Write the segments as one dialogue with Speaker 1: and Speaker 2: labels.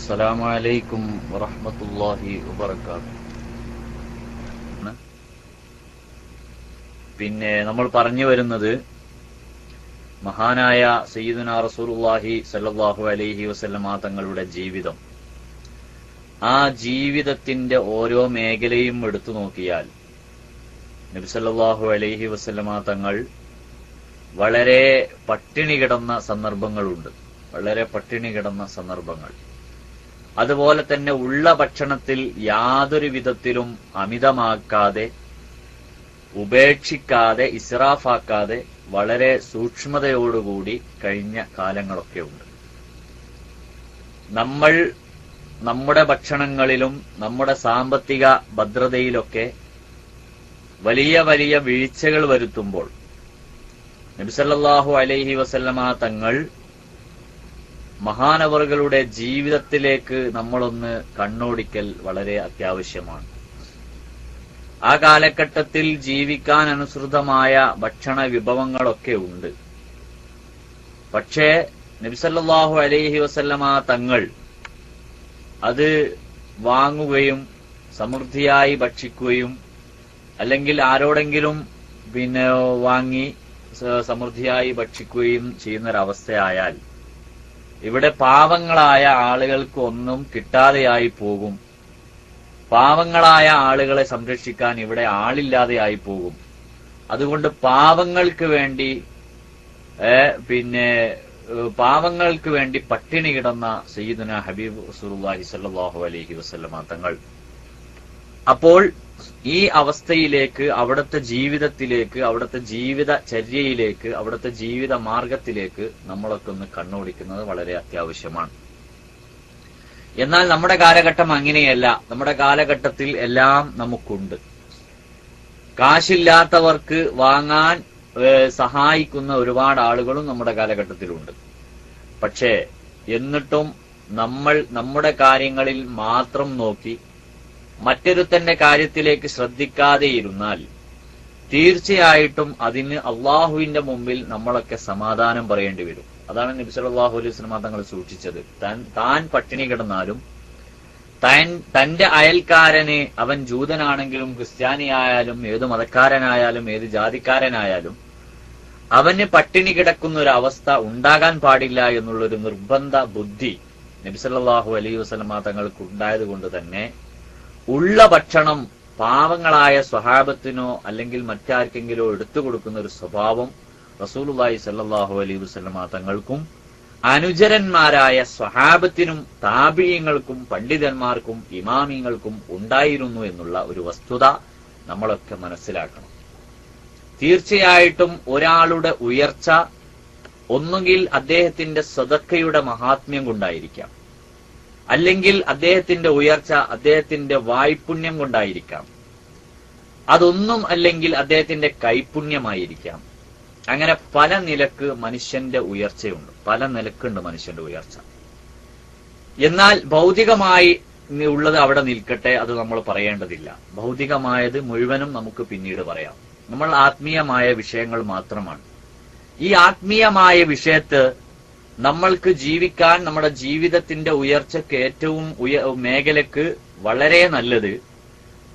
Speaker 1: അസ്സലാമു അലൈക്കും വറഹ്മത്തുള്ളാഹി വബറകാതുഹു. പിന്നെ നമ്മൾ പറഞ്ഞു വരുന്നത് മഹാനായ സയ്യിദുനാ റസൂലുള്ളാഹി സ്വല്ലല്ലാഹു അലൈഹി വസല്ലമ തങ്ങളുടെ ജീവിതം. ആ ജീവിതത്തിന്റെ ഓരോ മേഖലയും എടുത്തു നോക്കിയാൽ നബി സല്ലല്ലാഹു അലൈഹി വസല്ലമ തങ്ങൾ വളരെ പട്ടിണി കിടന്ന സന്ദർഭങ്ങളുണ്ട്. അതുപോലെ തന്നെ ഉള്ള ഭക്ഷണത്തിൽ യാതൊരു വിധത്തിലും അമിതമാക്കാതെ, ഉപേക്ഷിക്കാതെ, ഇസ്റാഫാക്കാതെ വളരെ സൂക്ഷ്മതയോടുകൂടി കഴിഞ്ഞ കാലങ്ങളൊക്കെ ഉണ്ട്. നമ്മൾ നമ്മുടെ ഭക്ഷണങ്ങളിലും നമ്മുടെ സാമ്പത്തിക ഭദ്രതയിലൊക്കെ വലിയ വലിയ വീഴ്ചകൾ വരുത്തുമ്പോൾ നബി സല്ലല്ലാഹു അലൈഹി വസല്ലമ തങ്ങൾ മഹാനവറുകളുടെ ജീവിതത്തിലേക്ക് നമ്മളൊന്ന് കണ്ണോടിക്കൽ വളരെ അത്യാവശ്യമാണ്. ആ കാലഘട്ടത്തിൽ ജീവിക്കാൻ അനുസൃതമായ ഭക്ഷണ വിഭവങ്ങളൊക്കെ ഉണ്ട്. പക്ഷേ നബി സല്ലല്ലാഹു അലൈഹി വസല്ലമ തങ്ങൾ അത് വാങ്ങുകയും സമൃദ്ധിയായി ഭക്ഷിക്കുകയും അല്ലെങ്കിൽ ആരോടെങ്കിലും വാങ്ങി സമൃദ്ധിയായി ഭക്ഷിക്കുകയും ചെയ്യുന്നൊരവസ്ഥയായാൽ ഇവിടെ പാവങ്ങളായ ആളുകൾക്ക് ഒന്നും കിട്ടാതെയായി പോകും. പാവങ്ങളായ ആളുകളെ സംരക്ഷിക്കാൻ ഇവിടെ ആളില്ലാതെയായി പോകും. അതുകൊണ്ട് പാവങ്ങൾക്ക് വേണ്ടി പട്ടിണി കിടന്ന സയ്യിദുനാ ഹബീബ് റസൂലുള്ളാഹി സ്വല്ലല്ലാഹു അലൈഹി വസല്ലമ തങ്ങൾ അപ്പോൾ ഈ അവസ്ഥയിലേക്ക്, അവിടുത്തെ ജീവിതത്തിലേക്ക്, അവിടുത്തെ ജീവിതചര്യയിലേക്ക്, അവിടുത്തെ ജീവിത മാർഗത്തിലേക്ക് നമ്മളൊക്കെ ഒന്ന് കണ്ണോടിക്കുന്നത് വളരെ അത്യാവശ്യമാണ്. എന്നാൽ നമ്മുടെ കാലഘട്ടം അങ്ങനെയല്ല. നമ്മുടെ കാലഘട്ടത്തിൽ എല്ലാം നമുക്കുണ്ട്. കാശില്ലാത്തവർക്ക് വാങ്ങാൻ സഹായിക്കുന്ന ഒരുപാട് ആളുകളും നമ്മുടെ കാലഘട്ടത്തിലുണ്ട്. പക്ഷേ എന്നിട്ടും നമ്മൾ നമ്മുടെ കാര്യങ്ങളിൽ മാത്രം നോക്കി മറ്റൊരുത്തന്റെ കാര്യത്തിലേക്ക് ശ്രദ്ധിക്കാതെ ഇരുന്നാൽ തീർച്ചയായിട്ടും അതിന് അള്ളാഹുവിന്റെ മുമ്പിൽ നമ്മളൊക്കെ സമാധാനം പറയേണ്ടി വരും. അതാണ് നബി സല്ലല്ലാഹു അലൈഹി വസല്ലം തങ്ങൾ സൂക്ഷിച്ചത്. താൻ പട്ടിണി കിടന്നാലും തന്റെ അയൽക്കാരന്, അവൻ ജൂതനാണെങ്കിലും ക്രിസ്ത്യാനിയായാലും ഏത് മതക്കാരനായാലും ഏത് ജാതിക്കാരനായാലും അവന് പട്ടിണി കിടക്കുന്ന ഒരു അവസ്ഥ ഉണ്ടാകാൻ പാടില്ല എന്നുള്ളൊരു നിർബന്ധ ബുദ്ധി നബി സല്ലല്ലാഹു അലൈഹി വസല്ലം തങ്ങൾക്ക് ഉണ്ടായത് കൊണ്ട് തന്നെ ഉള്ള ഭക്ഷണം പാവങ്ങളായ സ്വഹാബത്തിനോ അല്ലെങ്കിൽ മറ്റാർക്കെങ്കിലോ എടുത്തു കൊടുക്കുന്ന ഒരു സ്വഭാവം റസൂലുള്ളാഹി സ്വല്ലല്ലാഹു അലൈഹി വസല്ലം തങ്ങൾക്കും അനുചരന്മാരായ സ്വഹാബത്തിനും താബിഈങ്ങൾക്കും പണ്ഡിതന്മാർക്കും ഇമാമിങ്ങൾക്കും ഉണ്ടായിരുന്നു എന്നുള്ള ഒരു വസ്തുത നമ്മളൊക്കെ മനസ്സിലാക്കണം. തീർച്ചയായിട്ടും ഒരാളുടെ ഉയർച്ച ഒന്നുകിൽ അദ്ദേഹത്തിന്റെ സദഖയുടെ മഹാത്മ്യം കൊണ്ടായിരിക്കാം, അല്ലെങ്കിൽ അദ്ദേഹത്തിന്റെ ഉയർച്ച അദ്ദേഹത്തിന്റെ വായ്പുണ്യം കൊണ്ടായിരിക്കാം, അതൊന്നും അല്ലെങ്കിൽ അദ്ദേഹത്തിന്റെ കൈപുണ്യമായിരിക്കാം. അങ്ങനെ പല നിലക്ക് മനുഷ്യന്റെ ഉയർച്ചയുണ്ട്, പല നിലക്കുണ്ട് മനുഷ്യന്റെ ഉയർച്ച. എന്നാൽ ഭൗതികമായി ഉള്ളത് അവിടെ നിൽക്കട്ടെ, അത് നമ്മൾ പറയേണ്ടതില്ല. ഭൗതികമായത് മുഴുവനും നമുക്ക് പിന്നീട് പറയാം. നമ്മൾ ആത്മീയമായ വിഷയങ്ങൾ മാത്രമാണ്. ഈ ആത്മീയമായ വിഷയത്ത് നമ്മൾക്ക് ജീവിക്കാൻ, നമ്മുടെ ജീവിതത്തിന്റെ ഉയർച്ചയ്ക്ക് ഏറ്റവും മേഖലക്ക് വളരെ നല്ലത്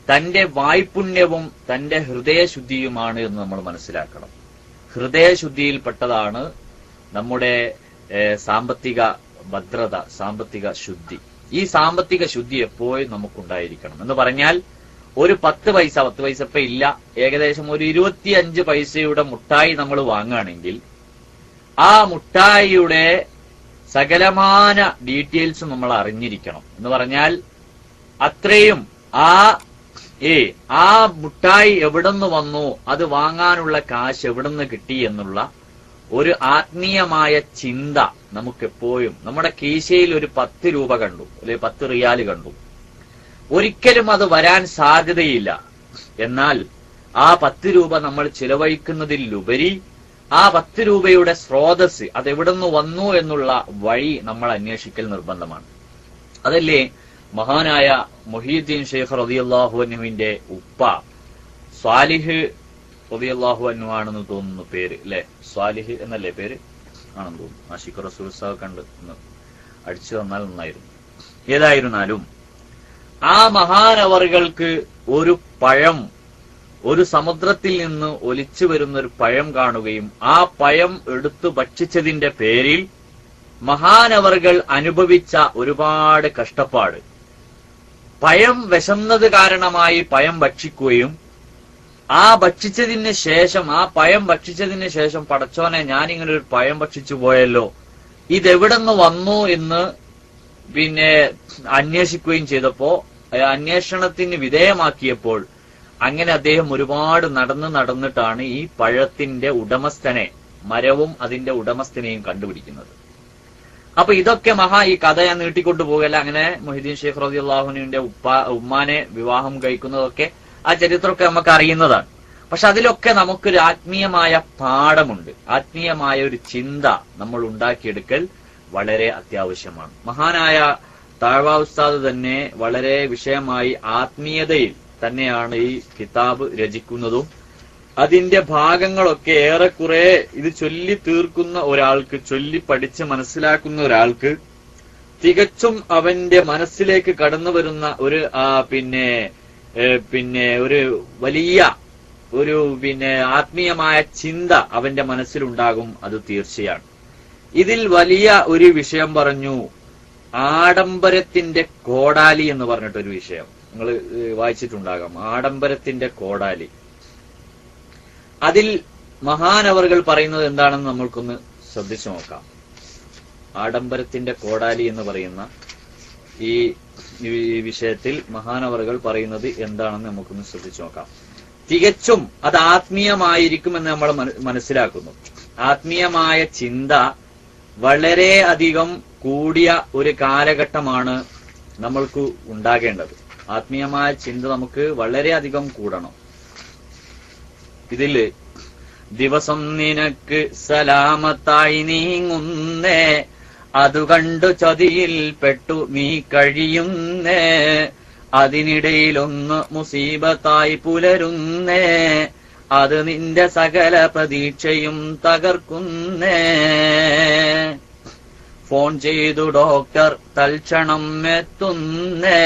Speaker 1: തന്റെ വായ്പുണ്യവും തന്റെ ഹൃദയശുദ്ധിയുമാണ് എന്ന് നമ്മൾ മനസ്സിലാക്കണം. ഹൃദയശുദ്ധിയിൽപ്പെട്ടതാണ് നമ്മുടെ സാമ്പത്തിക ഭദ്രത, സാമ്പത്തിക ശുദ്ധി. ഈ സാമ്പത്തിക ശുദ്ധി എപ്പോഴും നമുക്കുണ്ടായിരിക്കണം. എന്ന് പറഞ്ഞാൽ ഒരു 10 പൈസ ഇപ്പൊ ഇല്ല, ഏകദേശം ഒരു 25 പൈസയുടെ മുട്ടായി നമ്മൾ വാങ്ങുകയാണെങ്കിൽ ആ മുട്ടായിയുടെ സകലമാന ഡീറ്റെയിൽസ് നമ്മൾ അറിഞ്ഞിരിക്കണം. എന്ന് പറഞ്ഞാൽ അത്രയും ആ മുട്ടായി എവിടുന്ന് വന്നു, അത് വാങ്ങാനുള്ള കാശ് എവിടുന്ന് കിട്ടി എന്നുള്ള ഒരു ആത്മീയമായ ചിന്ത നമുക്കെപ്പോഴും. നമ്മുടെ കീശയിൽ ഒരു 10 രൂപ കണ്ടു, അല്ലെങ്കിൽ 10 റിയാല് കണ്ടു, ഒരിക്കലും അത് വരാൻ സാധ്യതയില്ല. എന്നാൽ ആ 10 രൂപ നമ്മൾ ചിലവഴിക്കുന്നതിലുപരി ആ 10 രൂപയുടെ സ്രോതസ് അതെവിടുന്ന് വന്നു എന്നുള്ള വഴി നമ്മൾ അന്വേഷിക്കൽ നിർബന്ധമാണ്. അതല്ലേ മഹാനായ മുഹീദ്ദീൻ ഷെയ്ഖ് റളിയല്ലാഹു അൻഹുവിന്റെ ഉപ്പ സ്വാലിഹ് റളിയല്ലാഹു അൻഹു ആണെന്ന് തോന്നുന്നു പേര്, അല്ലെ? സ്വാലിഹ് എന്നല്ലേ പേര്? ആണെന്ന് തോന്നുന്നു. ആഷിഖ് റസൂൽ സാഹ് കണ്ട് ഒന്ന് അടിച്ചു തന്നാൽ നന്നായിരുന്നു. ഏതായിരുന്നാലും ആ മഹാനവറുകൾക്ക് ഒരു പഴം, ഒരു സമുദ്രത്തിൽ നിന്ന് ഒലിച്ചു വരുന്ന ഒരു പഴം കാണുകയും ആ പഴം എടുത്തു ഭക്ഷിച്ചതിന്റെ പേരിൽ മഹാനവറുകൾ അനുഭവിച്ച ഒരുപാട് കഷ്ടപ്പാട്, പഴം വിശന്നത് കാരണമായി പഴം ഭക്ഷിക്കുകയും ആ പഴം ഭക്ഷിച്ചതിന് ശേഷം പടച്ചോനെ ഞാനിങ്ങനെ ഒരു പഴം ഭക്ഷിച്ചു പോയല്ലോ, ഇതെവിടെന്ന് വന്നു എന്ന് പിന്നെ അന്വേഷിക്കുകയും ചെയ്തപ്പോ, അന്വേഷണത്തിന് വിധേയമാക്കിയപ്പോൾ അങ്ങനെ അദ്ദേഹം ഒരുപാട് നടന്നിട്ടാണ് ഈ പഴത്തിന്റെ ഉടമസ്ഥനെ, മരവും അതിന്റെ ഉടമസ്ഥനെയും കണ്ടുപിടിക്കുന്നത്. അപ്പൊ ഇതൊക്കെ ഈ കഥ ഞാൻ നീട്ടിക്കൊണ്ടു പോകല്ല. അങ്ങനെ മൊഹീദ്ദീൻ ഷെയ്ഖ് റളിയല്ലാഹുവിന്റെ ഉമ്മാനെ വിവാഹം കഴിക്കുന്നതൊക്കെ ആ ചരിത്രമൊക്കെ നമുക്ക് അറിയുന്നതാണ്. പക്ഷെ അതിലൊക്കെ നമുക്കൊരു ആത്മീയമായ പാഠമുണ്ട്, ആത്മീയമായ ഒരു ചിന്ത നമ്മൾ ഉണ്ടാക്കിയെടുക്കൽ വളരെ അത്യാവശ്യമാണ്. മഹാനായ താഴ്വാ ഉസ്താദ് തന്നെ വളരെ വിഷയമായി ആത്മീയതയിൽ തന്നെയാണ് ഈ കിതാബ് രചിക്കുന്നതും അതിന്റെ ഭാഗങ്ങളൊക്കെ ഏറെക്കുറെ ഇത് ചൊല്ലി തീർക്കുന്ന ഒരാൾക്ക്, ചൊല്ലി പഠിച്ച് മനസ്സിലാക്കുന്ന ഒരാൾക്ക് തികച്ചും അവന്റെ മനസ്സിലേക്ക് കടന്നു വരുന്ന ഒരു ഒരു വലിയ ഒരു ആത്മീയമായ ചിന്ത അവന്റെ മനസ്സിലുണ്ടാകും. അത് തീർച്ചയാണ്. ഇതിൽ വലിയ ഒരു വിഷയം പറഞ്ഞു, ആഡംബരത്തിന്റെ കോടാലി എന്ന് പറഞ്ഞിട്ടൊരു വിഷയം നിങ്ങൾ വായിച്ചിട്ടുണ്ടാകാം. ആഡംബരത്തിന്റെ കോടാലി. അതിൽ മഹാനവറുകൾ പറയുന്നത് എന്താണെന്ന് നമ്മൾക്കൊന്ന് ശ്രദ്ധിച്ചു നോക്കാം. ആഡംബരത്തിന്റെ കോടാലി എന്ന് പറയുന്ന ഈ വിഷയത്തിൽ മഹാനവറുകൾ പറയുന്നത് എന്താണെന്ന് നമുക്കൊന്ന് ശ്രദ്ധിച്ചു നോക്കാം. തികച്ചും അത് ആത്മീയമായിരിക്കുമെന്ന് നമ്മൾ മനസ്സിലാക്കുന്നു. ആത്മീയമായ ചിന്ത വളരെ അധികം കൂടിയ ഒരു കാലഘട്ടമാണ് നമ്മൾക്ക് ഉണ്ടാകേണ്ടത്. ആത്മീയമായ ചിന്ത നമുക്ക് വളരെയധികം കൂടണം. ഇതില് ദിവസം നിനക്ക് സലാമത്തായി നീങ്ങുന്നേ, അതു കണ്ടു ചതിയിൽ പെട്ടു നീ കഴിയുന്നേ, അതിനിടയിലൊന്ന് മുസീബത്തായി പുലരുന്നേ, അത് നിന്റെ സകല പ്രതീക്ഷയും തകർക്കുന്നേ. ഫോൺ ചെയ്തു ഡോക്ടർ തൽക്ഷണം എത്തുന്നേ,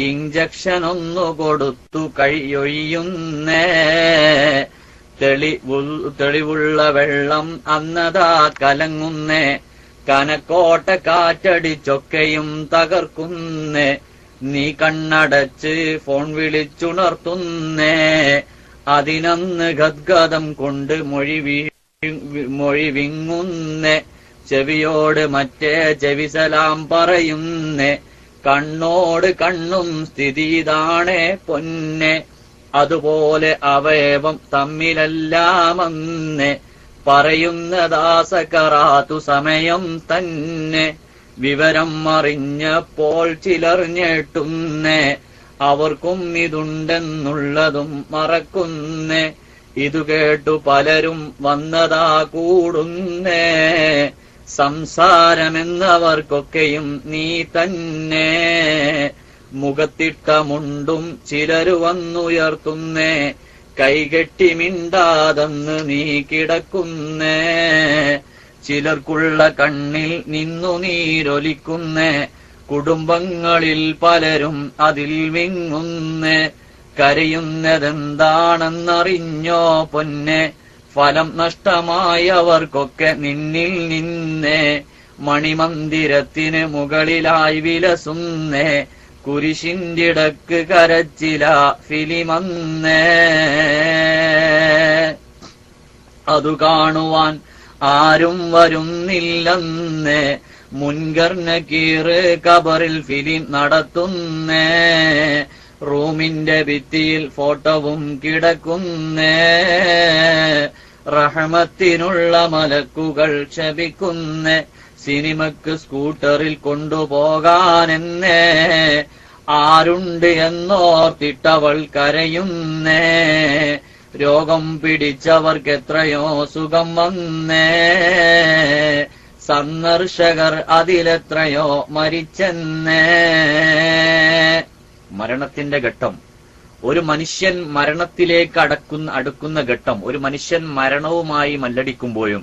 Speaker 1: ഇഞ്ചക്ഷൻ ഒന്നു കൊടുത്തു കഴിയൊഴിയുന്നേ, തെളിവുള്ള വെള്ളം അന്നതാ കലങ്ങുന്നേ, കനക്കോട്ട കാറ്റടിച്ചൊക്കെയും തകർക്കുന്നേ, നീ കണ്ണടച്ച് ഫോൺ വിളിച്ചുണർത്തുന്നേ, അതിനന്ന് ഗദ്ഗതം കൊണ്ട് മൊഴി വിങ്ങുന്നേ, ചെവിയോട് മറ്റേ ചെവി സലാം പറയുന്നേ, കണ്ണോട് കണ്ണും സ്ഥിതി ഇതാണേ പൊന്നെ, അതുപോലെ അവയവം തമ്മിലെല്ലാമെന്ന് പറയുന്നതാ സകറാത്തു സമയം തന്നെ. വിവരം അറിഞ്ഞപ്പോൾ ചിലർ ഞെട്ടുന്നേ, അവർക്കും ഇതുണ്ടെന്നുള്ളതും മറക്കുന്നേ, ഇതു കേട്ടു പലരും വന്നതാ കൂടുന്നേ, സംസാരമെന്നവർക്കൊക്കെയും നീ തന്നെ. മുഖത്തിട്ട മുണ്ടും ചിലരു വന്നുയർത്തുന്നേ, കൈകെട്ടി മിണ്ടാതെന്ന് നീ കിടക്കുന്നേ, ചിലർക്കുള്ള കണ്ണിൽ നിന്നു നീരൊലിക്കുന്നേ, കുടുംബങ്ങളിൽ പലരും അതിൽ വിങ്ങുന്നേ, കരയുന്നതെന്താണെന്നറിഞ്ഞോ പൊന്നെ, ഫലം നഷ്ടമായവർക്കൊക്കെ നിന്നിൽ നിന്നേ, മണിമന്ദിരത്തിന് മുകളിലായി വിലസുന്നേ, കുരിശിന്റിടക്ക് കരച്ചില ഫിലിമന്നേ, അതു കാണുവാൻ ആരും വരുന്നില്ലെന്നേ, മുൻകർ നക്കീറ് ഖബറിൽ ഫിലിം നടത്തുന്നേ, റൂമിന്റെ ഭിത്തിയിൽ ഫോട്ടോവും കിടക്കുന്നേ, റഹ്മത്തിനുള്ള മലക്കുകൾ ക്ഷപിക്കുന്നേ, സിനിമക്ക് സ്കൂട്ടറിൽ കൊണ്ടുപോകാനെന്നേ, ആരുണ്ട് എന്നോർത്തിട്ടവൾ കരയുന്നേ, രോഗം പിടിച്ചവർക്ക് എത്രയോ സുഖം വന്നേ, സന്ദർശകർ അതിലെത്രയോ മരിച്ചെന്നേ. മരണത്തിന്റെ ഘട്ടം, ഒരു മനുഷ്യൻ മരണത്തിലേക്ക് അടുക്കുന്ന ഘട്ടം, ഒരു മനുഷ്യൻ മരണവുമായി മല്ലടിക്കുമ്പോഴും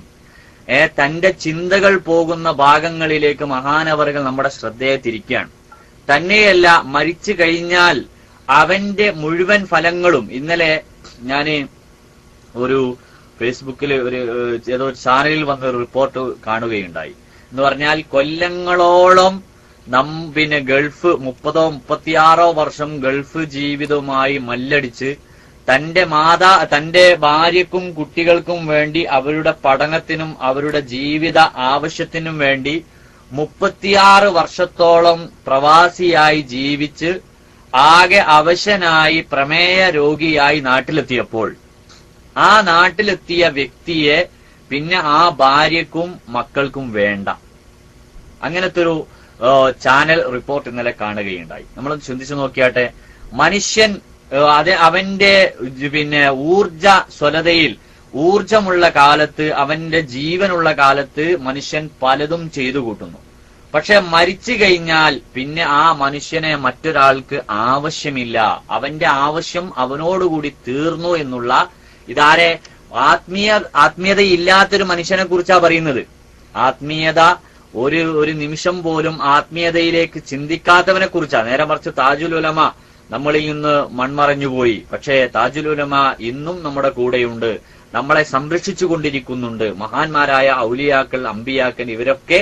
Speaker 1: തന്റെ ചിന്തകൾ പോകുന്ന ഭാഗങ്ങളിലേക്ക് മഹാനവറുകൾ നമ്മുടെ ശ്രദ്ധയെ തിരിക്കുകയാണ്. തന്നെയല്ല, മരിച്ചു കഴിഞ്ഞാൽ അവന്റെ മുഴുവൻ ഫലങ്ങളും, ഇന്നലെ ഞാന് ഒരു ഫേസ്ബുക്കിൽ ഏതോ ചാനലിൽ വന്ന ഒരു റിപ്പോർട്ട് കാണുകയുണ്ടായി. എന്ന് പറഞ്ഞാൽ കൊല്ലങ്ങളോളം ഗൾഫ് 30-36 വർഷം ഗൾഫ് ജീവിതവുമായി മല്ലടിച്ച് തന്റെ ഭാര്യക്കും കുട്ടികൾക്കും വേണ്ടി അവരുടെ പഠനത്തിനും അവരുടെ ജീവിത ആവശ്യത്തിനും വേണ്ടി 36 വർഷത്തോളം പ്രവാസിയായി ജീവിച്ച് ആകെ അവശനായി പ്രമേയ രോഗിയായി നാട്ടിലെത്തിയപ്പോൾ ആ നാട്ടിലെത്തിയ വ്യക്തിയെ പിന്നെ ആ ഭാര്യക്കും മക്കൾക്കും വേണ്ട. അങ്ങനത്തെ ഒരു ചാനൽ റിപ്പോർട്ട് ഇന്നലെ കാണുകയുണ്ടായി. നമ്മളൊന്ന് ചിന്തിച്ചു നോക്കിയാട്ടെ. മനുഷ്യൻ അവന്റെ ഊർജസ്വലതയിൽ ഊർജമുള്ള കാലത്ത്, അവന്റെ ജീവനുള്ള കാലത്ത് മനുഷ്യൻ പലതും ചെയ്തു കൂട്ടുന്നു. പക്ഷെ മരിച്ചു കഴിഞ്ഞാൽ പിന്നെ ആ മനുഷ്യനെ മറ്റൊരാൾക്ക് ആവശ്യമില്ല. അവന്റെ ആവശ്യം അവനോടുകൂടി തീർന്നു എന്നുള്ള, ഇതാരെ ആത്മീയതയില്ലാത്തൊരു മനുഷ്യനെ കുറിച്ചാ പറയുന്നത്. ആത്മീയത ഒരു നിമിഷം പോലും ആത്മീയതയിലേക്ക് ചിന്തിക്കാത്തവനെ കുറിച്ചാ. നേരെ മറിച്ച് താജുൽ ഉലമ നമ്മളിൽ നിന്ന് മൺമറഞ്ഞുപോയി, പക്ഷേ താജുൽ ഉലമ ഇന്നും നമ്മുടെ കൂടെയുണ്ട്, നമ്മളെ സംരക്ഷിച്ചു കൊണ്ടിരിക്കുന്നുണ്ട്. മഹാന്മാരായ ഔലിയാക്കൾ, അമ്പിയാക്കൾ ഇവരൊക്കെ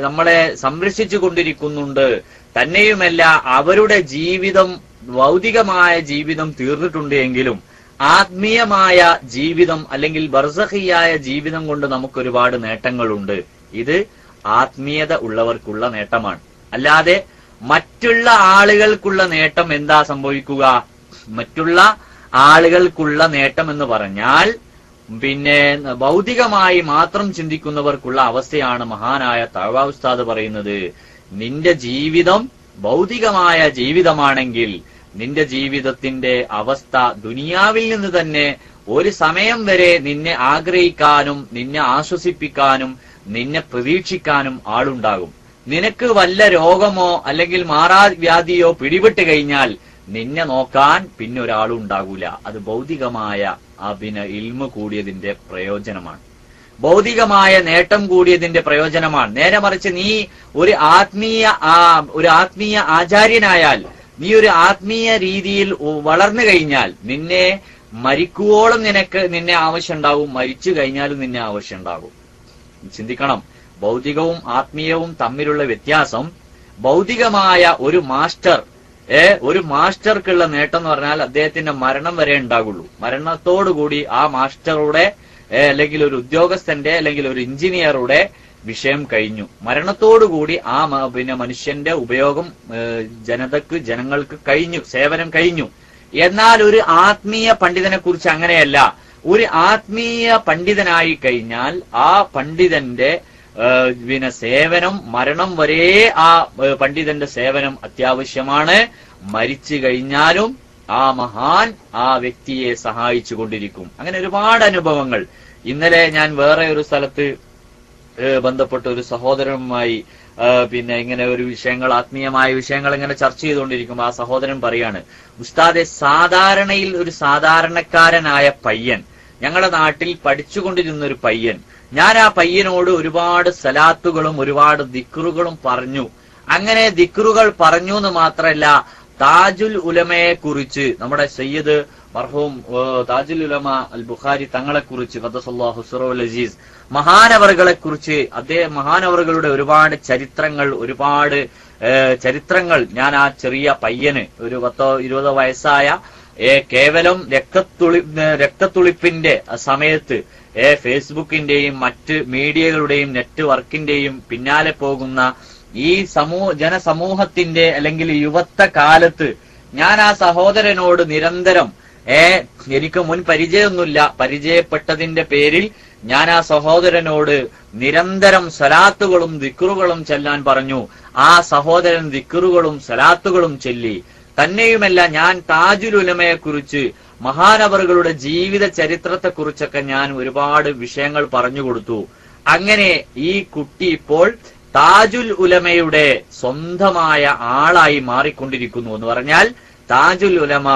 Speaker 1: നമ്മളെ സംരക്ഷിച്ചു കൊണ്ടിരിക്കുന്നുണ്ട്. തന്നെയുമല്ല, അവരുടെ ജീവിതം, ഭൗതികമായ ജീവിതം തീർന്നിട്ടുണ്ട് എങ്കിലും ആത്മീയമായ ജീവിതം അല്ലെങ്കിൽ ബർസഖിയായ ജീവിതം കൊണ്ട് നമുക്കൊരുപാട് നേട്ടങ്ങളുണ്ട്. ഇത് ആത്മീയത ഉള്ളവർക്കുള്ള നേട്ടമാണ്. അല്ലാതെ മറ്റുള്ള ആളുകൾക്കുള്ള നേട്ടം എന്താ സംഭവിക്കുക? മറ്റുള്ള ആളുകൾക്കുള്ള നേട്ടം എന്ന് പറഞ്ഞാൽ ഭൗതികമായി മാത്രം ചിന്തിക്കുന്നവർക്കുള്ള അവസ്ഥയാണ് മഹാനായ തഅവ ഉസ്താദ് പറയുന്നത്. നിന്റെ ജീവിതം ഭൗതികമായ ജീവിതമാണെങ്കിൽ നിന്റെ ജീവിതത്തിന്റെ അവസ്ഥ ദുനിയാവിൽ നിന്ന് തന്നെ ഒരു സമയം വരെ നിന്നെ ആഗ്രഹിക്കാനും നിന്നെ ആശ്വസിപ്പിക്കാനും നിന്നെ പ്രതീക്ഷിക്കാനും ആളുണ്ടാകും. നിനക്ക് വല്ല രോഗമോ അല്ലെങ്കിൽ മാറാവ്യാധിയോ പിടിപെട്ട് കഴിഞ്ഞാൽ നിന്നെ നോക്കാൻ പിന്നെ ഒരാളും ഉണ്ടാകൂല. അത് ഭൗതികമായ ഇൽമു കൂടിയതിന്റെ പ്രയോജനമാണ്, ഭൗതികമായ നേട്ടം കൂടിയതിന്റെ പ്രയോജനമാണ്. നേരെ മറിച്ച് നീ ഒരു ആത്മീയ ആചാര്യനായാൽ, നീ ഒരു ആത്മീയ രീതിയിൽ വളർന്നു കഴിഞ്ഞാൽ നിന്നെ മരിക്കുവോളം നിന്നെ ആവശ്യമുണ്ടാവും, മരിച്ചു കഴിഞ്ഞാലും നിന്നെ ആവശ്യമുണ്ടാകും. ചിന്തിക്കണം, ഭൗതികവും ആത്മീയവും തമ്മിലുള്ള വ്യത്യാസം. ഭൗതികമായ ഒരു മാസ്റ്റർക്കുള്ള നേട്ടം എന്ന് പറഞ്ഞാൽ അദ്ദേഹത്തിന്റെ മരണം വരെ ഉണ്ടാകുള്ളൂ. മരണത്തോടുകൂടി ആ മാസ്റ്ററുടെ അല്ലെങ്കിൽ ഒരു ഉദ്യോഗസ്ഥന്റെ അല്ലെങ്കിൽ ഒരു എഞ്ചിനീയറുടെ വിഷയം കഴിഞ്ഞു. മരണത്തോടുകൂടി ആ മനുഷ്യന്റെ ഉപയോഗം ജനങ്ങൾക്ക് കഴിഞ്ഞു, സേവനം കഴിഞ്ഞു. എന്നാൽ ഒരു ആത്മീയ പണ്ഡിതനെ കുറിച്ച് അങ്ങനെയല്ല. ഒരു ആത്മീയ പണ്ഡിതനായി കഴിഞ്ഞാൽ ആ പണ്ഡിതന്റെ സേവനം മരണം വരെ ആ പണ്ഡിതന്റെ സേവനം അത്യാവശ്യമാണ്. മരിച്ചു കഴിഞ്ഞാലും ആ മഹാൻ ആ വ്യക്തിയെ സഹായിച്ചു കൊണ്ടിരിക്കും. അങ്ങനെ ഒരുപാട് അനുഭവങ്ങൾ. ഇന്നലെ ഞാൻ വേറെ ഒരു സ്ഥലത്ത് ബന്ധപ്പെട്ട ഒരു സഹോദരനുമായി ഇങ്ങനെ ഒരു ആത്മീയമായ വിഷയങ്ങൾ ഇങ്ങനെ ചർച്ച ചെയ്തുകൊണ്ടിരിക്കുമ്പോൾ ആ സഹോദരൻ പറയാണ്, ഉസ്താദെ, സാധാരണയിൽ ഒരു സാധാരണക്കാരനായ പയ്യൻ, ഞങ്ങളുടെ നാട്ടിൽ പഠിച്ചുകൊണ്ടിരുന്ന ഒരു പയ്യൻ, ഞാൻ ആ പയ്യനോട് ഒരുപാട് സലാത്തുകളും ഒരുപാട് ദിക്റുകളും പറഞ്ഞു. അങ്ങനെ ദിക്റുകൾ പറഞ്ഞു എന്ന് മാത്രമല്ല, താജുൽ ഉലമയെ കുറിച്ച്, നമ്മുടെ സയ്യിദ് മർഹൂം താജുൽ ഉലമ അൽ ബുഖാരി തങ്ങളെ കുറിച്ച്, ഖദ്ദസല്ലാഹു സിറഹുൽ അസീസ്, മഹാനവറുകളെ കുറിച്ച്, മഹാനവറുകളുടെ ഒരുപാട് ചരിത്രങ്ങൾ ഞാൻ ആ ചെറിയ പയ്യന്, ഒരു 10-20 വയസ്സായ കേവലം രക്തത്തുളിപ്പിന്റെ സമയത്ത് ഫേസ്ബുക്കിന്റെയും മറ്റ് മീഡിയകളുടെയും നെറ്റ്വർക്കിന്റെയും പിന്നാലെ പോകുന്ന ഈ ജനസമൂഹത്തിന്റെ അല്ലെങ്കിൽ യുവത്വ കാലത്ത് ഞാൻ ആ സഹോദരനോട് നിരന്തരം എനിക്ക് മുൻ പരിചയമൊന്നുമില്ല, പരിചയപ്പെട്ടതിന്റെ പേരിൽ ഞാൻ ആ സഹോദരനോട് നിരന്തരം സലാത്തുകളും ദിക്റുകളും ചെല്ലാൻ പറഞ്ഞു. ആ സഹോദരൻ ദിക്റുകളും സലാത്തുകളും ചൊല്ലി. തന്നെയുമല്ല, ഞാൻ താജുൽ ഉലമയെ കുറിച്ച്, മഹാനവറുകളുടെ ജീവിത ചരിത്രത്തെക്കുറിച്ചൊക്കെ ഞാൻ ഒരുപാട് വിഷയങ്ങൾ പറഞ്ഞു കൊടുത്തു. അങ്ങനെ ഈ കുട്ടി ഇപ്പോൾ താജുൽ ഉലമയുടെ സ്വന്തമായ ആളായി മാറിക്കൊണ്ടിരിക്കുന്നു. എന്ന് പറഞ്ഞാൽ താജുൽ ഉലമ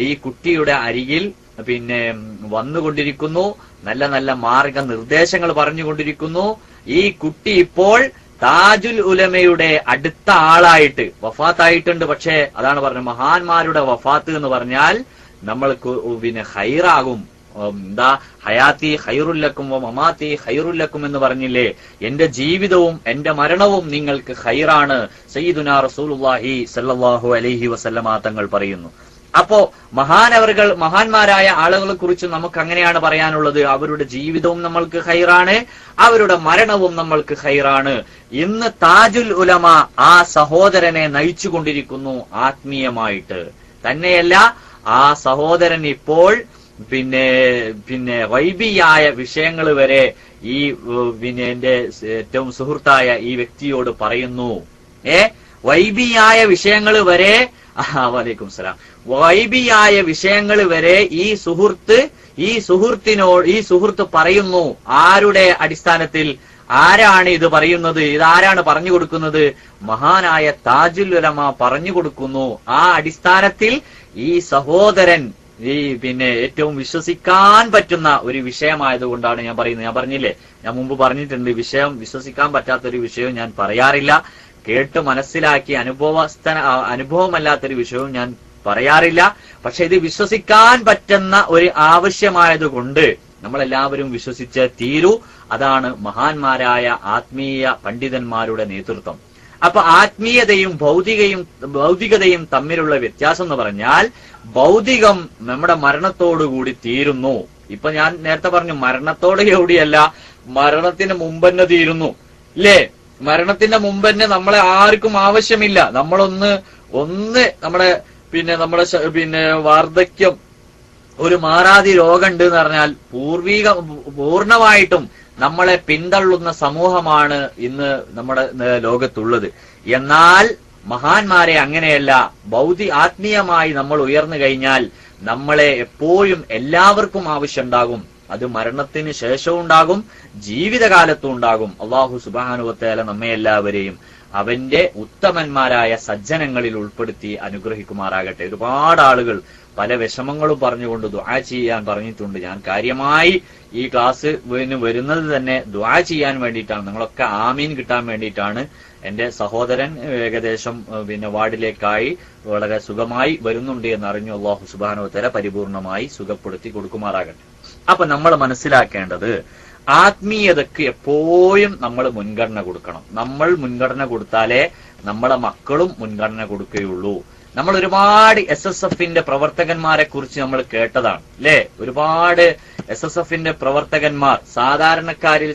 Speaker 1: ഈ കുട്ടിയുടെ അരികിൽ വന്നുകൊണ്ടിരിക്കുന്നു. നല്ല നല്ല മാർഗനിർദ്ദേശങ്ങൾ പറഞ്ഞുകൊണ്ടിരിക്കുന്നു. ഈ കുട്ടി ഇപ്പോൾ താജുൽ ഉലമയുടെ അടുത്ത ആളായിട്ട് വഫാത്തായിട്ടുണ്ട്. പക്ഷേ അതാണ് പറഞ്ഞത്, മഹാന്മാരുടെ വഫാത്ത് എന്ന് പറഞ്ഞാൽ നമ്മൾക്ക് പിന്നെ ഹൈറാകും. എന്താ, ഹയാത്തി ഹൈറുല്ലക്കും മമാത്തി ഹൈറുല്ലക്കും എന്ന് പറഞ്ഞില്ലേ? എന്റെ ജീവിതവും എന്റെ മരണവും നിങ്ങൾക്ക് ഹൈറാണ് സയ്യിദുനാ റസൂലുള്ളാഹി സ്വല്ലല്ലാഹു അലൈഹി വസല്ലമ തങ്ങൾ പറയുന്നു. അപ്പോ മഹാന്മാരായ ആളുകളെ കുറിച്ച് നമുക്ക് അങ്ങനെയാണ് പറയാനുള്ളത്. അവരുടെ ജീവിതവും നമ്മൾക്ക് ഹൈറാണ്, അവരുടെ മരണവും നമ്മൾക്ക് ഹൈറാണ്. ഇന്ന് താജുൽ ഉലമ ആ സഹോദരനെ നയിച്ചുകൊണ്ടിരിക്കുന്നു ആത്മീയമായിട്ട്. തന്നെയല്ല, ആ സഹോദരൻ ഇപ്പോൾ പിന്നെ വൈബിയായ വിഷയങ്ങൾ വരെ ഈ പിന്നെ എന്റെ ഏറ്റവും സുഹൃത്തായ ഈ വ്യക്തിയോട് പറയുന്നു. വൈബിയായ വിഷയങ്ങൾ വരെ, വലൈക്കും സലാം, വൈബിയായ വിഷയങ്ങൾ വരെ ഈ സുഹൃത്ത് പറയുന്നു. ആരുടെ അടിസ്ഥാനത്തിൽ? ആരാണ് ഇത് പറയുന്നത്? ഇതാരാണ് പറഞ്ഞു കൊടുക്കുന്നത്? മഹാനായ താജുൽ ഉലമ പറഞ്ഞു കൊടുക്കുന്നു. ആ അടിസ്ഥാനത്തിൽ ഈ സഹോദരൻ പിന്നെ ഏറ്റവും വിശ്വസിക്കാൻ പറ്റുന്ന ഒരു വിഷയമായതുകൊണ്ടാണ് ഞാൻ പറയുന്നത്. ഞാൻ പറഞ്ഞില്ലേ, ഞാൻ മുമ്പ് പറഞ്ഞിട്ടുണ്ട്, വിശ്വസിക്കാൻ പറ്റാത്തൊരു വിഷയവും ഞാൻ പറയാറില്ല. കേട്ട് മനസ്സിലാക്കി അനുഭവമല്ലാത്തൊരു വിഷയവും ഞാൻ പറയാറില്ല. പക്ഷെ ഇത് വിശ്വസിക്കാൻ പറ്റുന്ന ഒരു ആവശ്യമായതുകൊണ്ട് നമ്മളെല്ലാവരും വിശ്വസിച്ച് തീരൂ. അതാണ് മഹാന്മാരായ ആത്മീയ പണ്ഡിതന്മാരുടെ നേതൃത്വം. അപ്പൊ ആത്മീയതയും ഭൗതികതയും തമ്മിലുള്ള വ്യത്യാസം എന്ന് പറഞ്ഞാൽ, ഭൗതികം നമ്മുടെ മരണത്തോടുകൂടി തീരുന്നു. ഇപ്പൊ ഞാൻ നേരത്തെ പറഞ്ഞു, മരണത്തോട് കൂടിയല്ല, മരണത്തിന് മുമ്പന്നെ തീരുന്നു, ഇല്ലേ? മരണത്തിന്റെ മുമ്പന്നെ നമ്മളെ ആർക്കും ആവശ്യമില്ല. നമ്മളൊന്ന് നമ്മുടെ വാർദ്ധക്യം, ഒരു മാറാതി രോഗമുണ്ട് എന്ന് പറഞ്ഞാൽ പൂർണ്ണമായിട്ടും നമ്മളെ പിന്തള്ളുന്ന സമൂഹമാണ് ഇന്ന് നമ്മുടെ ലോകത്തുള്ളത്. എന്നാൽ മഹാന്മാരെ അങ്ങനെയല്ല. ആത്മീയമായി നമ്മൾ ഉയർന്നു കഴിഞ്ഞാൽ നമ്മളെ എപ്പോഴും എല്ലാവർക്കും ആവശ്യമുണ്ടാകും. അത് മരണത്തിന് ശേഷവും ഉണ്ടാകും, ജീവിതകാലത്തും ഉണ്ടാകും. അല്ലാഹു സുബ്ഹാനഹു വ തആല നമ്മെ എല്ലാവരെയും അവന്റെ ഉത്തമന്മാരായ സജ്ജനങ്ങളിൽ ഉൾപ്പെടുത്തി അനുഗ്രഹിക്കുമാറാകട്ടെ. ഒരുപാട് ആളുകൾ പല വിഷമങ്ങളും പറഞ്ഞുകൊണ്ട് ദുആ ചെയ്യാൻ പറഞ്ഞിട്ടുണ്ട്. ഞാൻ കാര്യമായി ഈ ക്ലാസ് വരുന്നത് തന്നെ ദുആ ചെയ്യാൻ വേണ്ടിയിട്ടാണ്. നിങ്ങളൊക്കെ ആമീൻ കിട്ടാൻ വേണ്ടിയിട്ടാണ്. എന്റെ സഹോദരൻ ഏകദേശം വാർഡിലേക്കായി വളരെ സുഖമായി വരുന്നുണ്ട് എന്നറിഞ്ഞു. അല്ലാഹു സുബ്ഹാനഹു വ തആല പരിപൂർണമായി സുഖപ്പെടുത്തി കൊടുക്കുമാറാകട്ടെ. അപ്പൊ നമ്മൾ മനസ്സിലാക്കേണ്ടത്, ആത്മീയതക്ക് എപ്പോഴും നമ്മൾ മുൻഗണന കൊടുക്കണം. നമ്മൾ മുൻഗണന കൊടുത്താലേ നമ്മളെ മക്കളും മുൻഗണന കൊടുക്കുകയുള്ളൂ. നമ്മൾ ഒരുപാട് SSFന്റെ പ്രവർത്തകന്മാരെ കുറിച്ച് നമ്മൾ കേട്ടതാണ്, അല്ലെ? ഒരുപാട് SSFന്റെ പ്രവർത്തകന്മാർ,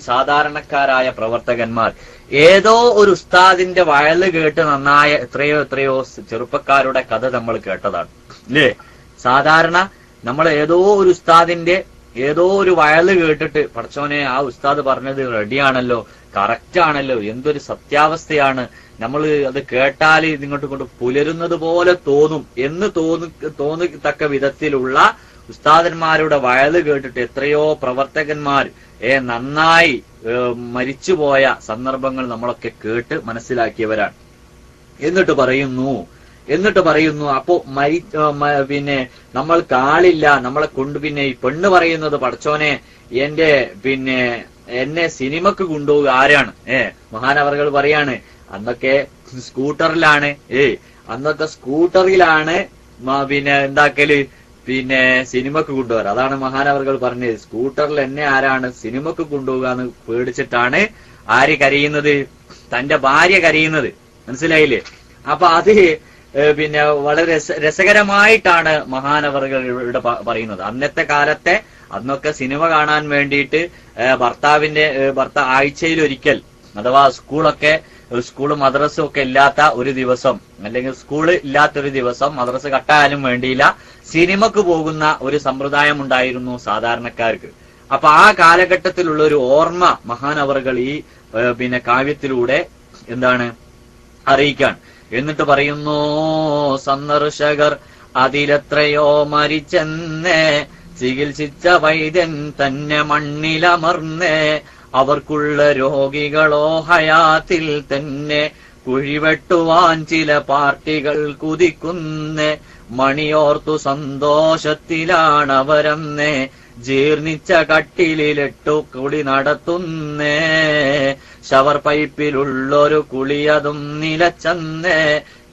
Speaker 1: സാധാരണക്കാരായ പ്രവർത്തകന്മാർ, ഏതോ ഒരു ഉസ്താദിന്റെ വയല് കേട്ട് നന്നായ എത്രയോ ചെറുപ്പക്കാരുടെ കഥ നമ്മൾ കേട്ടതാണ്, അല്ലേ? സാധാരണ നമ്മൾ ഏതോ ഒരു ഉസ്താദിന്റെ ഏതോ ഒരു വയല് കേട്ടിട്ട്, പടച്ചോനെ ആ ഉസ്താദ് പറഞ്ഞത് റെഡിയാണല്ലോ, കറക്റ്റ് ആണല്ലോ, എന്തൊരു സത്യാവസ്ഥയാണ്, നമ്മൾ അത് കേട്ടാൽ ഇങ്ങോട്ട് കൊണ്ട് പുലരുന്നത് പോലെ തോന്നും എന്ന് തോന്നത്തക്ക വിധത്തിലുള്ള ഉസ്താദന്മാരുടെ വയല് കേട്ടിട്ട് എത്രയോ പ്രവർത്തകന്മാർ നന്നായി മരിച്ചുപോയ സന്ദർഭങ്ങൾ നമ്മളൊക്കെ കേട്ട് മനസ്സിലാക്കിയവരാണ്. എന്നിട്ട് പറയുന്നു അപ്പോ നമ്മൾക്ക് ആളില്ല, നമ്മളെ കൊണ്ട് ഈ പെണ്ണ് പറയുന്നത്, പടച്ചോനെ എന്നെ സിനിമക്ക് കൊണ്ടുപോകുക ആരാണ്? മഹാനവർകൾ പറയാണ്, അന്നൊക്കെ സ്കൂട്ടറിലാണ് എന്താക്കല് സിനിമക്ക് കൊണ്ടുപോകാറ്. അതാണ് മഹാനവർകൾ പറഞ്ഞത്, സ്കൂട്ടറിൽ എന്നെ ആരാണ് സിനിമക്ക് കൊണ്ടുപോകുക എന്ന് പേടിച്ചിട്ടാണ് ആര് കരയുന്നത്? തന്റെ ഭാര്യ കരയുന്നത്. മനസ്സിലായില്ലേ? അപ്പൊ അത് വളരെ രസകരമായിട്ടാണ് മഹാനവറുകൾ ഇവിടെ പറയുന്നത്. അന്നൊക്കെ സിനിമ കാണാൻ വേണ്ടിയിട്ട് ആഴ്ചയിലൊരിക്കൽ, അഥവാ സ്കൂള് മദ്രസും ഒക്കെ ഇല്ലാത്ത ഒരു ദിവസം, അല്ലെങ്കിൽ സ്കൂള് ഇല്ലാത്തൊരു ദിവസം, മദ്രസ കട്ടായാലും വേണ്ടിയില്ല, സിനിമക്ക് പോകുന്ന ഒരു സമ്പ്രദായം ഉണ്ടായിരുന്നു സാധാരണക്കാർക്ക്. അപ്പൊ ആ കാലഘട്ടത്തിലുള്ള ഒരു ഓർമ്മ മഹാനവറുകൾ ഈ കാവ്യത്തിലൂടെ അറിയിക്കാൻ. എന്നിട്ട് പറയുന്നു, സന്ദർശകർ അതിലെത്രയോ മരിച്ചെന്നേ, ചികിത്സിച്ച വൈദ്യൻ തന്നെ മണ്ണിലമർന്നേ, അവർക്കുള്ള രോഗികളോ ഹയാത്തിൽ തന്നെ കുഴിവെട്ടുവാൻ ചില പാർട്ടികൾ കുതിക്കുന്നേ, മണിയോർത്തു സന്തോഷത്തിലാണവരെന്നേ, ജീർണിച്ച കട്ടിലിലിട്ടു കുളി നടത്തുന്നേ. ഷവർ പൈപ്പിലുള്ളൊരു കുളിയതും നിലച്ചന്നേ.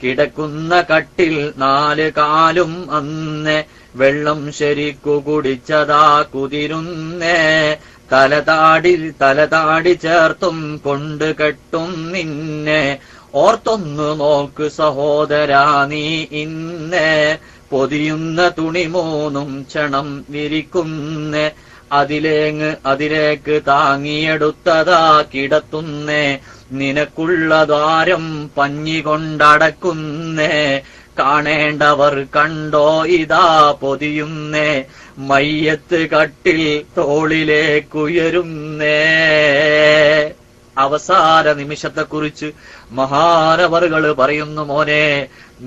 Speaker 1: കിടക്കുന്ന കട്ടിൽ 4 കാലും അന്നേ. വെള്ളം ശരിക്കു കുടിച്ചതാ കുതിരുന്നേ. തലതാടി ചേർത്തും കൊണ്ട് കെട്ടും നിന്നെ. ഓർത്തൊന്നു നോക്ക് സഹോദരാ നീ ഇന്നേ. പൊതിയുന്ന തുണി 3 ക്ഷണം വിരിക്കുന്നേ. അതിലേക്ക് താങ്ങിയെടുത്തതാ കിടത്തുന്നേ. നിനക്കുള്ള ദ്വാരം പഞ്ഞി കൊണ്ടടക്കുന്നേ. കാണേണ്ടവർ കണ്ടോ ഇതാ പൊതിയുന്നേ. മയ്യത്ത് കട്ടിൽ തോളിലേക്കുയരുന്നേ. അവസാന നിമിഷത്തെക്കുറിച്ച് മഹാനവറുകള് പറയുന്നു, മോനെ,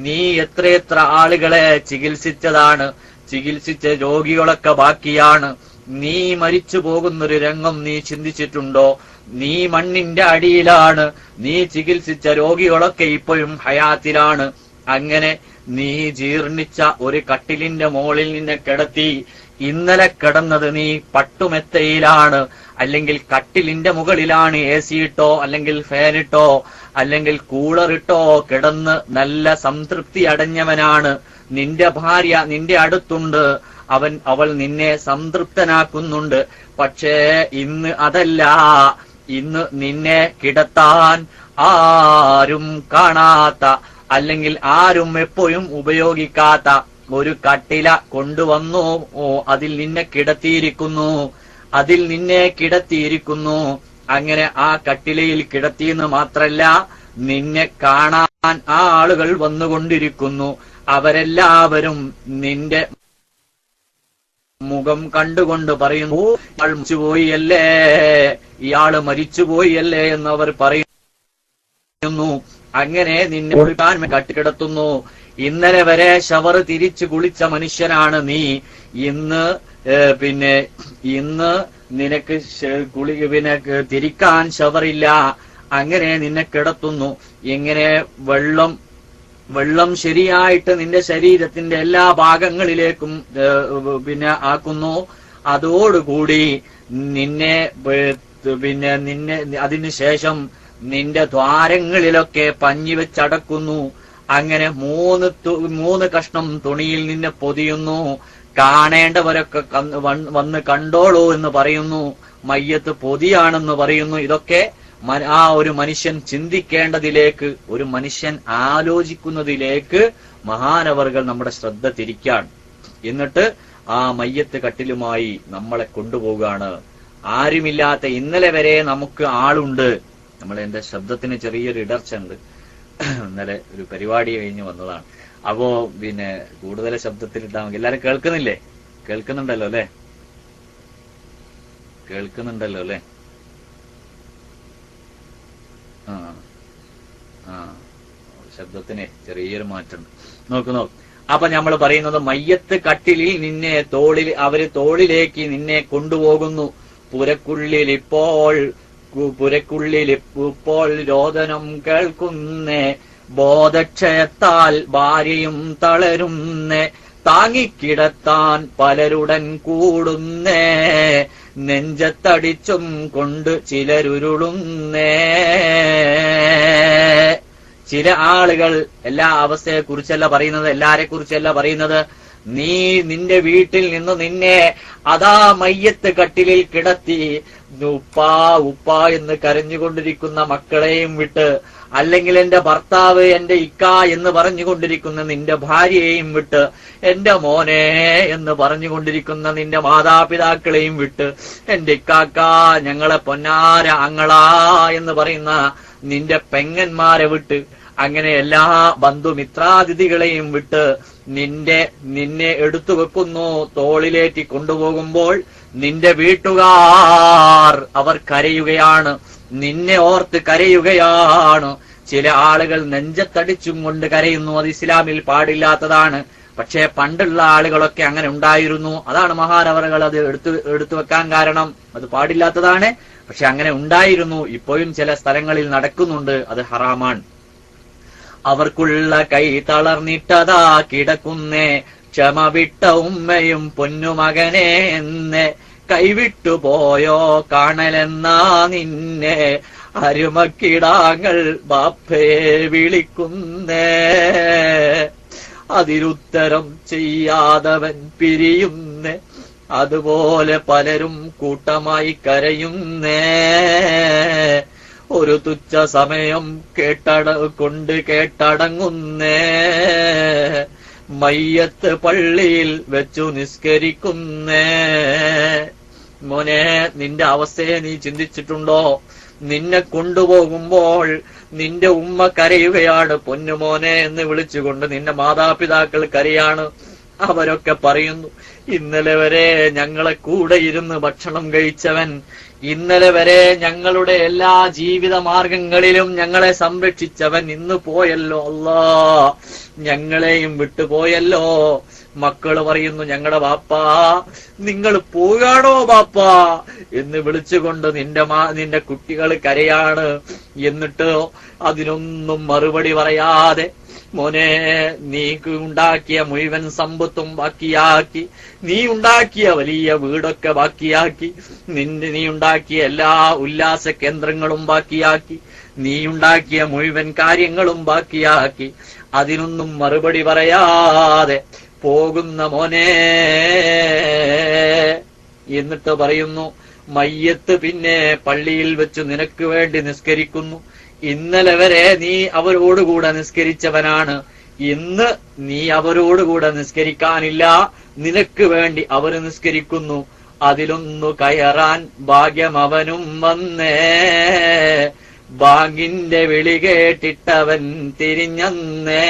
Speaker 1: നീ എത്ര ആളുകളെ ചികിത്സിച്ചതാണ്. ചികിത്സിച്ച രോഗികളൊക്കെ ബാക്കിയാണ്. നീ മരിച്ചു പോകുന്നൊരു രംഗം നീ ചിന്തിച്ചിട്ടുണ്ടോ? നീ മണ്ണിന്റെ അടിയിലാണ്. നീ ചികിത്സിച്ച രോഗികളൊക്കെ ഇപ്പോഴും ഹയാത്തിലാണ്. അങ്ങനെ നീ ജീർണിച്ച ഒരു കട്ടിലിന്റെ മുകളിൽ നിന്നെ കിടത്തി. ഇന്നലെ കിടന്നത് നീ പട്ടുമെത്തയിലാണ്, അല്ലെങ്കിൽ കട്ടിലിന്റെ മുകളിലാണ് AC ഇട്ടോ, അല്ലെങ്കിൽ ഫാനിട്ടോ, അല്ലെങ്കിൽ കൂളറിട്ടോ കിടന്ന് നല്ല സംതൃപ്തി അടഞ്ഞവനാണ്. നിന്റെ ഭാര്യ നിന്റെ അടുത്തുണ്ട്. അവൾ നിന്നെ സംതൃപ്തനാക്കുന്നുണ്ട്. പക്ഷേ ഇന്ന് അതല്ല. ഇന്ന് നിന്നെ കിടത്താൻ ആരും കാണാത്ത, അല്ലെങ്കിൽ ആരും എപ്പോഴും ഉപയോഗിക്കാത്ത ഒരു കട്ടില കൊണ്ടുവന്നു. അതിൽ നിന്നെ കിടത്തിയിരിക്കുന്നു. അങ്ങനെ ആ കട്ടിലയിൽ കിടത്തിയെന്ന് മാത്രല്ല, നിന്നെ കാണാൻ ആളുകൾ വന്നുകൊണ്ടിരിക്കുന്നു. അവരെല്ലാവരും നിന്റെ മുഖം കണ്ടുകൊണ്ട് പറയുന്നു, ഇയാള് മരിച്ചുപോയല്ലേ എന്നവർ പറയുന്നു. അങ്ങനെ നിന്നെ കുളിക്കാൻ കട്ടിക്കിടത്തുന്നു. ഇന്നലെ വരെ ഷവർ തിരിച്ചു കുളിച്ച മനുഷ്യനാണ് നീ. ഇന്ന് നിനക്ക് തിരിക്കാൻ ഷവറില്ല. അങ്ങനെ നിന്നെ കിടത്തുന്നു. എങ്ങനെ വെള്ളം ശരിയായിട്ട് നിന്റെ ശരീരത്തിന്റെ എല്ലാ ഭാഗങ്ങളിലേക്കും ആക്കുന്നു. അതോടുകൂടി നിന്നെ അതിനുശേഷം നിന്റെ ദ്വാരങ്ങളിലൊക്കെ പഞ്ഞി വെച്ചടക്കുന്നു. അങ്ങനെ 3 കഷ്ണം തുണിയിൽ നിന്നെ പൊതിയുന്നു. കാണേണ്ടവരൊക്കെ വന്ന് കണ്ടോളൂ എന്ന് പറയുന്നു. മയ്യത്ത് പൊതിയാണെന്ന് പറയുന്നു. ഇതൊക്കെ ആ ഒരു മനുഷ്യൻ ചിന്തിക്കേണ്ടതിലേക്ക്, ഒരു മനുഷ്യൻ ആലോചിക്കുന്നതിലേക്ക് മഹാനവറുകൾ നമ്മുടെ ശ്രദ്ധ തിരിക്കാൻ. എന്നിട്ട് ആ മയ്യത്ത് കട്ടിലുമായി നമ്മളെ കൊണ്ടുപോവുകയാണ്. ആരുമില്ലാത്ത, ഇന്നലെ വരെ നമുക്ക് ആളുണ്ട്. എന്റെ ശബ്ദത്തിന് ചെറിയൊരു ഇടർച്ച ഉണ്ട്. ഇന്നലെ ഒരു പരിപാടി കഴിഞ്ഞ് വന്നതാണ്. അപ്പോ കൂടുതൽ ശബ്ദത്തിൽ ഇട്ടാൽ എല്ലാരും കേൾക്കുന്നുണ്ടല്ലോ അല്ലേ? ശബ്ദത്തിന് ചെറിയൊരു മാറ്റമുണ്ട്. നോക്ക്. അപ്പൊ നമ്മൾ പറയുന്നത്, മയ്യത്ത് കട്ടിലിൽ നിന്നെ അവര് തോളിലേക്ക് നിന്നെ കൊണ്ടുപോകുന്നു. പുരക്കുള്ളിൽ ഇപ്പോൾ രോദനം കേൾക്കുന്നേ. ബോധക്ഷയത്താൽ ഭാര്യയും തളരുന്നേ. താങ്ങിക്കിടത്താൻ പലരുടൻ കൂടുന്നേ. നെഞ്ചത്തടിച്ചും കൊണ്ട് ചിലരുരുളുന്നേ. ചില ആളുകൾ എല്ലാ അവസ്ഥയെ കുറിച്ചല്ല പറയുന്നത്, എല്ലാരെ കുറിച്ചല്ല പറയുന്നത്. നീ നിന്റെ വീട്ടിൽ നിന്ന് നിന്നെ അതാ മയ്യത്ത് കട്ടിലിൽ കിടത്തി ഉപ്പ എന്ന് കരഞ്ഞുകൊണ്ടിരിക്കുന്ന മക്കളെയും വിട്ട്, അല്ലെങ്കിൽ എന്റെ ഭർത്താവ്, എന്റെ ഇക്ക എന്ന് പറഞ്ഞുകൊണ്ടിരിക്കുന്ന നിന്റെ ഭാര്യയെയും വിട്ട്, എന്റെ മോനെ എന്ന് പറഞ്ഞുകൊണ്ടിരിക്കുന്ന നിന്റെ മാതാപിതാക്കളെയും വിട്ട്, എന്റെ ഇക്കാക്ക, ഞങ്ങളെ പൊന്നാര ആങ്ങളാ എന്ന് പറയുന്ന നിന്റെ പെങ്ങന്മാരെ വിട്ട്, അങ്ങനെ എല്ലാ ബന്ധുമിത്രാതിഥികളെയും വിട്ട് നിന്നെ എടുത്തു വെക്കുന്നു. തോളിലേറ്റി കൊണ്ടുപോകുമ്പോൾ നിന്റെ വീട്ടുകാർ അവർ കരയുകയാണ്, നിന്നെ ഓർത്ത് കരയുകയാണ്. ചില ആളുകൾ നെഞ്ചത്തടിച്ചും കൊണ്ട് കരയുന്നു. അത് ഇസ്ലാമിൽ പാടില്ലാത്തതാണ്. പക്ഷേ പണ്ടുള്ള ആളുകളൊക്കെ അങ്ങനെ ഉണ്ടായിരുന്നു. അതാണ് മഹാനവറുകൾ അത് എടുത്തു വെക്കാൻ കാരണം. അത് പാടില്ലാത്തതാണ്, പക്ഷെ അങ്ങനെ ഉണ്ടായിരുന്നു. ഇപ്പോഴും ചില സ്ഥലങ്ങളിൽ നടക്കുന്നുണ്ട്. അത് ഹറാമാണ്. അവർക്കുള്ള കൈ തളർന്നിട്ടതാ കിടക്കുന്നേ. ക്ഷമ വിട്ട ഉമ്മയും പൊന്നുമകനെ എന്ന് കൈവിട്ടുപോയോ കാണലെന്നാ നിന്നെ അരുമക്കിടാങ്ങൾ ബാപ്പയെ വിളിക്കുന്നേ. അതിലുത്തരം ചെയ്യാതവൻ പിരിയുന്നേ. അതുപോലെ പലരും കൂട്ടമായി കരയുന്നേ. ഒരു തുച്ഛ സമയം കേട്ടടങ്ങുന്നേ. മയ്യത്ത് പള്ളിയിൽ വെച്ചു നിസ്കരിക്കുന്നേ. മോനെ, നിന്റെ അവസ്ഥയെ നീ ചിന്തിച്ചിട്ടുണ്ടോ? നിന്നെ കൊണ്ടുപോകുമ്പോൾ നിന്റെ ഉമ്മ കരയുകയാണ്, പൊന്നുമോനെ എന്ന് വിളിച്ചുകൊണ്ട്. നിന്റെ മാതാപിതാക്കൾ കരയാണ്. അവരൊക്കെ പറയുന്നു, ഇന്നലെ വരെ ഞങ്ങളെ കൂടെ ഇരുന്ന് ഭക്ഷണം കഴിച്ചവൻ, ഇന്നലെ വരെ ഞങ്ങളുടെ എല്ലാ ജീവിത മാർഗങ്ങളിലും ഞങ്ങളെ സംരക്ഷിച്ചവൻ ഇന്ന് പോയല്ലോ അല്ലാ, ഞങ്ങളെയും വിട്ടുപോയല്ലോ. മക്കള് പറയുന്നു, ഞങ്ങളുടെ ബാപ്പാ നിങ്ങൾ പോകാണോ ബാപ്പാ എന്ന് വിളിച്ചുകൊണ്ട് നിന്റെ കുട്ടികൾ കരയാണ്. എന്നിട്ട് അതിനൊന്നും മറുപടി പറയാതെ, മോനെ, നീ ഉണ്ടാക്കിയ മുഴുവൻ സമ്പത്തും ബാക്കിയാക്കി, നീ ഉണ്ടാക്കിയ വലിയ വീടൊക്കെ ബാക്കിയാക്കി, നീ ഉണ്ടാക്കിയ എല്ലാ ഉല്ലാസ കേന്ദ്രങ്ങളും ബാക്കിയാക്കി, നീ ഉണ്ടാക്കിയ മുഴുവൻ കാര്യങ്ങളും ബാക്കിയാക്കി, അതിനൊന്നും മറുപടി പറയാതെ പോകുന്ന മോനെ. എന്നിട്ട് പറയുന്നു, മയ്യത്ത് പിന്നെ പള്ളിയിൽ വെച്ച് നിനക്ക് വേണ്ടി നിസ്കരിക്കുന്നു. ഇന്നലെ വരെ നീ അവരോടുകൂടെ നിസ്കരിച്ചവനാണ്, ഇന്ന് നീ അവരോടുകൂടെ നിസ്കരിക്കാനില്ല, നിനക്ക് വേണ്ടി അവർ നിസ്കരിക്കുന്നു. അതിലൊന്നു കയറാൻ ഭാഗ്യം അവനും വന്നേ. ബാങ്കിന്റെ വിളി കേട്ടിട്ടവൻ തിരിഞ്ഞന്നേ.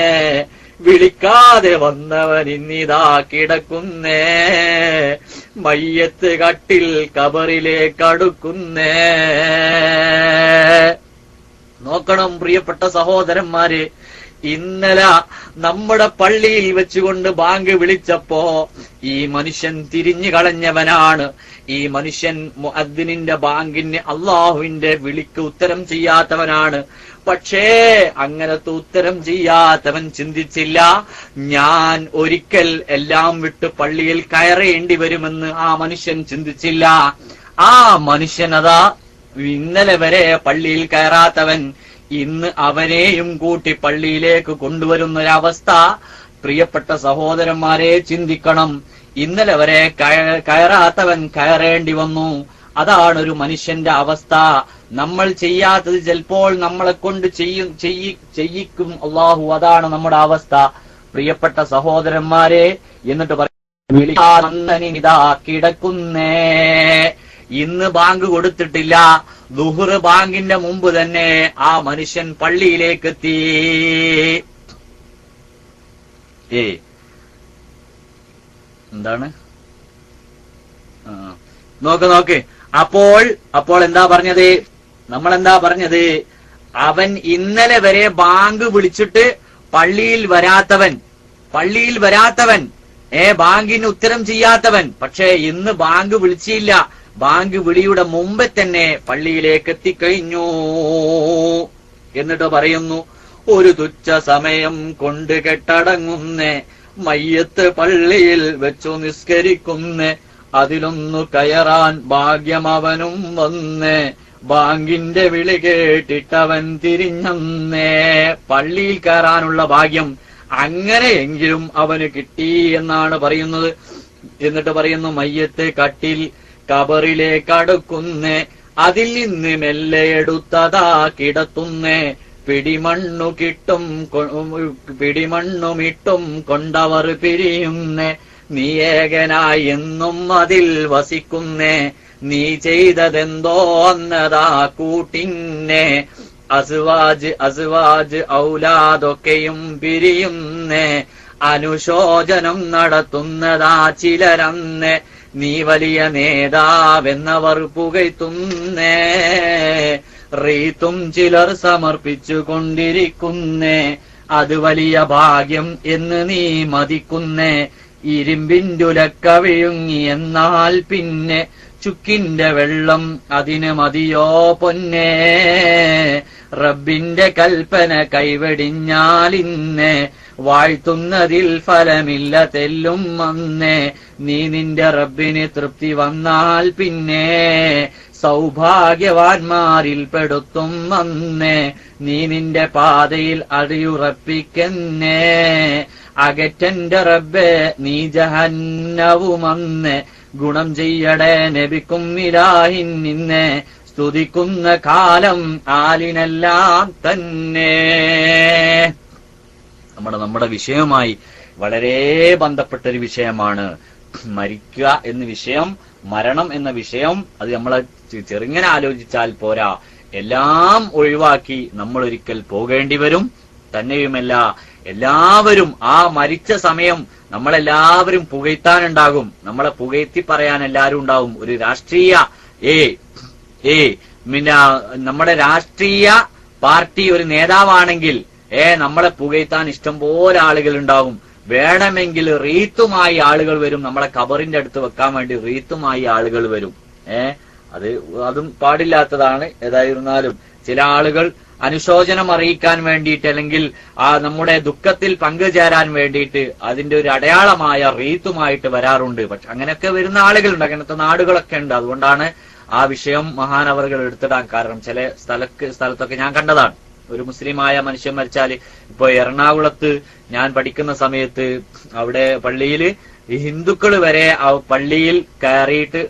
Speaker 1: വിളിക്കാതെ വന്നവൻ ഇന്നിതാ കിടക്കുന്നേ. മയ്യത്ത് കട്ടിൽ കബറിലേക്കടുക്കുന്നേ. നോക്കണം പ്രിയപ്പെട്ട സഹോദരന്മാരെ, ഇന്നലെ നമ്മുടെ പള്ളിയിൽ വെച്ചുകൊണ്ട് ബാങ്ക് വിളിച്ചപ്പോ ഈ മനുഷ്യൻ തിരിഞ്ഞു കളഞ്ഞവനാണ്. ഈ മനുഷ്യൻ മുഅദ്ദിനിന്റെ ബാങ്കിന്, അള്ളാഹുവിന്റെ വിളിക്ക് ഉത്തരം ചെയ്യാത്തവനാണ്. പക്ഷേ അങ്ങനത്തെ ഉത്തരം ചെയ്യാത്തവൻ ചിന്തിച്ചില്ല, ഞാൻ ഒരിക്കൽ എല്ലാം വിട്ട് പള്ളിയിൽ കയറേണ്ടി വരുമെന്ന് ആ മനുഷ്യൻ ചിന്തിച്ചില്ല. ആ മനുഷ്യനതാ ഇന്നലെ വരെ പള്ളിയിൽ കയറാത്തവൻ ഇന്ന് അവനെയും കൂട്ടി പള്ളിയിലേക്ക് കൊണ്ടുവരുന്നൊരവസ്ഥ പ്രിയപ്പെട്ട സഹോദരന്മാരെ ചിന്തിക്കണം. ഇന്നലെ വരെ കയറാത്തവൻ കയറേണ്ടി വന്നു. അതാണ് ഒരു മനുഷ്യന്റെ അവസ്ഥ. നമ്മൾ ചെയ്യാത്തത് ചിലപ്പോൾ നമ്മളെ കൊണ്ട് ചെയ്യിക്കും അള്ളാഹു. അതാണ് നമ്മുടെ അവസ്ഥ പ്രിയപ്പെട്ട സഹോദരന്മാരെ. എന്നിട്ട് ഇതാ കിടക്കുന്നേ. ഇന്ന് ബാങ്ക് കൊടുത്തിട്ടില്ല, ദുഹർ ബാങ്കിന്റെ മുമ്പ് തന്നെ ആ മനുഷ്യൻ പള്ളിയിലേക്ക് എത്തി. എന്താണ് നോക്ക്. അപ്പോൾ എന്താ പറഞ്ഞത്? നമ്മളെന്താ പറഞ്ഞത്? അവൻ ഇന്നലെ വരെ ബാങ്ക് വിളിച്ചിട്ട് പള്ളിയിൽ വരാത്തവൻ, ബാങ്കിന് ഉത്തരം ചെയ്യാത്തവൻ. പക്ഷേ ഇന്ന് ബാങ്ക് വിളിച്ചില്ല, ബാങ്ക് വിളിയുടെ മുമ്പേ തന്നെ പള്ളിയിലേക്ക് എത്തിക്കഴിഞ്ഞു. എന്നിട്ട് പറയുന്നു, ഒരു തുച്ഛ സമയം കൊണ്ട് കെട്ടടങ്ങുന്നേ. മയ്യത്ത് പള്ളിയിൽ വെച്ചു നിസ്കരിക്കുന്നേ. അതിലൊന്നു കയറാൻ ഭാഗ്യം അവനും വന്നേ. ബാങ്കിന്റെ വിളി കേട്ടിട്ടവൻ തിരിഞ്ഞന്നേ. പള്ളിയിൽ കയറാനുള്ള ഭാഗ്യം അങ്ങനെയെങ്കിലും അവന് കിട്ടി എന്നാണ് പറയുന്നത്. എന്നിട്ട് പറയുന്നു, മയ്യത്ത് കട്ടിൽ കബറിലേക്കടുക്കുന്നേ. അതിൽ നിന്ന് മെല്ലെ എടുത്തതാ കിടത്തുന്നേ. പിടിമണ്ണുമിട്ടും കൊണ്ടവർ പിരിയുന്നേ. നീ ഏകനായി എന്നും അതിൽ വസിക്കുന്നേ. നീ ചെയ്തതെന്തോ അന്നതാ കൂട്ടിന്നെ. അസ്വാജ് ഔലാദൊക്കെയും പിരിയുന്നേ. അനുശോചനം നടത്തുന്നതാ ചിലരന്നേ. നീ വലിയ നേതാവെന്നവർ പുകഴ്ത്തുന്നേ. റീത്തും ചിലർ സമർപ്പിച്ചു കൊണ്ടിരിക്കുന്നേ. അത് വലിയ ഭാഗ്യം എന്ന് നീ മതിക്കുന്നേ. ഇരുമ്പിന്റുലക്ക വിഴുങ്ങി എന്നാൽ പിന്നെ ചുക്കിന്റെ വെള്ളം അതിന് മതിയോ പൊന്നേ. റബ്ബിന്റെ കൽപ്പന കൈവെടിഞ്ഞാലിന്നെ വാഴ്ത്തുന്നതിൽ ഫലമില്ല തെല്ലും അന്നേ, നീ നിന്റെ റബ്ബിന് തൃപ്തി വന്നാൽ പിന്നെ സൗഭാഗ്യവാന്മാരിൽ പെടുത്തും അന്നേ, നീ നിന്റെ പാതയിൽ അടിയുറപ്പിക്കെന്നേ. അകറ്റന്റെ റബ്ബേ നീ ജഹന്നവുമന്ന്, ഗുണം ചെയ്യടേ നബിക്കും ഇലാഹിൻ നിന്നെ, സ്തുതിക്കുന്ന കാലം ആലിനെല്ലാം തന്നെ. നമ്മുടെ വിഷയവുമായി വളരെ ബന്ധപ്പെട്ടൊരു വിഷയമാണ് മരിക്കുക എന്ന വിഷയം. മരണം എന്ന വിഷയം അത് നമ്മളെ ചെറുങ്ങനെ ആലോചിച്ചാൽ പോരാ, എല്ലാം ഒഴിവാക്കി നമ്മൾ ഒരിക്കൽ പോകേണ്ടി വരും. തന്നെയുമല്ല, എല്ലാവരും ആ മരിച്ച സമയം നമ്മളെല്ലാവരും പുകഴ്ത്താനുണ്ടാകും, നമ്മളെ പുകഴ്ത്തി പറയാൻ എല്ലാവരും ഉണ്ടാവും. ഒരു രാഷ്ട്രീയ പിന്നെ നമ്മുടെ രാഷ്ട്രീയ പാർട്ടി ഒരു നേതാവാണെങ്കിൽ നമ്മളെ പുകഴ്ത്താൻ ഇഷ്ടംപോലെ ആളുകൾ ഉണ്ടാവും. വേണമെങ്കിൽ റീത്തുമായി ആളുകൾ വരും, നമ്മളെ ഖബറിന്റെ അടുത്ത് വെക്കാൻ വേണ്ടി റീത്തുമായി ആളുകൾ വരും. അതും പാടില്ലാത്തതാണ്. ഏതായിരുന്നാലും ചില ആളുകൾ അനുശോചനം അറിയിക്കാൻ വേണ്ടിയിട്ട്, അല്ലെങ്കിൽ നമ്മുടെ ദുഃഖത്തിൽ പങ്കുചേരാൻ വേണ്ടിയിട്ട് അതിന്റെ ഒരു അടയാളമായ റീത്തുമായിട്ട് വരാറുണ്ട്. പക്ഷെ അങ്ങനെയൊക്കെ വരുന്ന ആളുകളുണ്ട്, അങ്ങനത്തെ നാടുകളൊക്കെ ഉണ്ട്. അതുകൊണ്ടാണ് ആ വിഷയം മഹാനവറുകൾ എടുത്തിടാൻ കാരണം. ചില സ്ഥലത്തൊക്കെ ഞാൻ കണ്ടതാണ്, ഒരു മുസ്ലിമായ മനുഷ്യൻ മരിച്ചാല്, ഇപ്പൊ എറണാകുളത്ത് ഞാൻ പഠിക്കുന്ന സമയത്ത് അവിടെ പള്ളിയിൽ ഈ ഹിന്ദുക്കൾ വരെ പള്ളിയിൽ കയറിയിട്ട്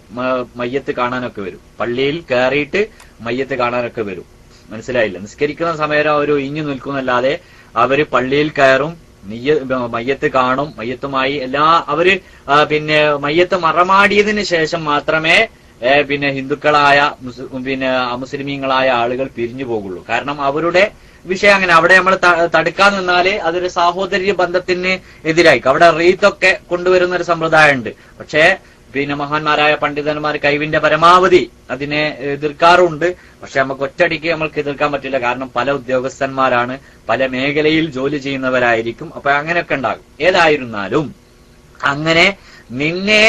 Speaker 1: മയ്യത്ത് കാണാനൊക്കെ വരും. പള്ളിയിൽ കയറിയിട്ട് മയ്യത്ത് കാണാനൊക്കെ വരും. മനസ്സിലായില്ല? നിസ്കരിക്കുന്ന സമയം അവർ ഇഞ്ഞു നിൽക്കുന്നല്ലാതെ അവര് പള്ളിയിൽ കയറും, മയ്യത്ത് കാണും, മയ്യത്തുമായി അവര് പിന്നെ മയ്യത്ത് മറമാടിയതിന് ശേഷം മാത്രമേ പിന്നെ ഹിന്ദുക്കളായ അമുസ്ലിമീങ്ങളായ ആളുകൾ പിരിഞ്ഞു പോകുള്ളൂ. കാരണം അവരുടെ വിഷയം അങ്ങനെ. അവിടെ നമ്മൾ തടുക്കാൻ നിന്നാല് അതൊരു സാഹോദര്യ ബന്ധത്തിന് എതിരായിരിക്കും. അവിടെ റീത്തൊക്കെ കൊണ്ടുവരുന്ന ഒരു സമ്പ്രദായമുണ്ട്. പക്ഷേ പിന്നെ മഹാന്മാരായ പണ്ഡിതന്മാർ കഴിവിന്റെ പരമാവധി അതിനെ എതിർക്കാറുണ്ട്. പക്ഷെ നമുക്ക് ഒറ്റയടിക്ക് നമ്മൾക്ക് എതിർക്കാൻ പറ്റില്ല. കാരണം പല ഉദ്യോഗസ്ഥന്മാരാണ്, പല മേഖലയിൽ ജോലി ചെയ്യുന്നവരായിരിക്കും. അപ്പൊ അങ്ങനെയൊക്കെ ഉണ്ടാകും. ഏതായിരുന്നാലും അങ്ങനെ നിന്നെ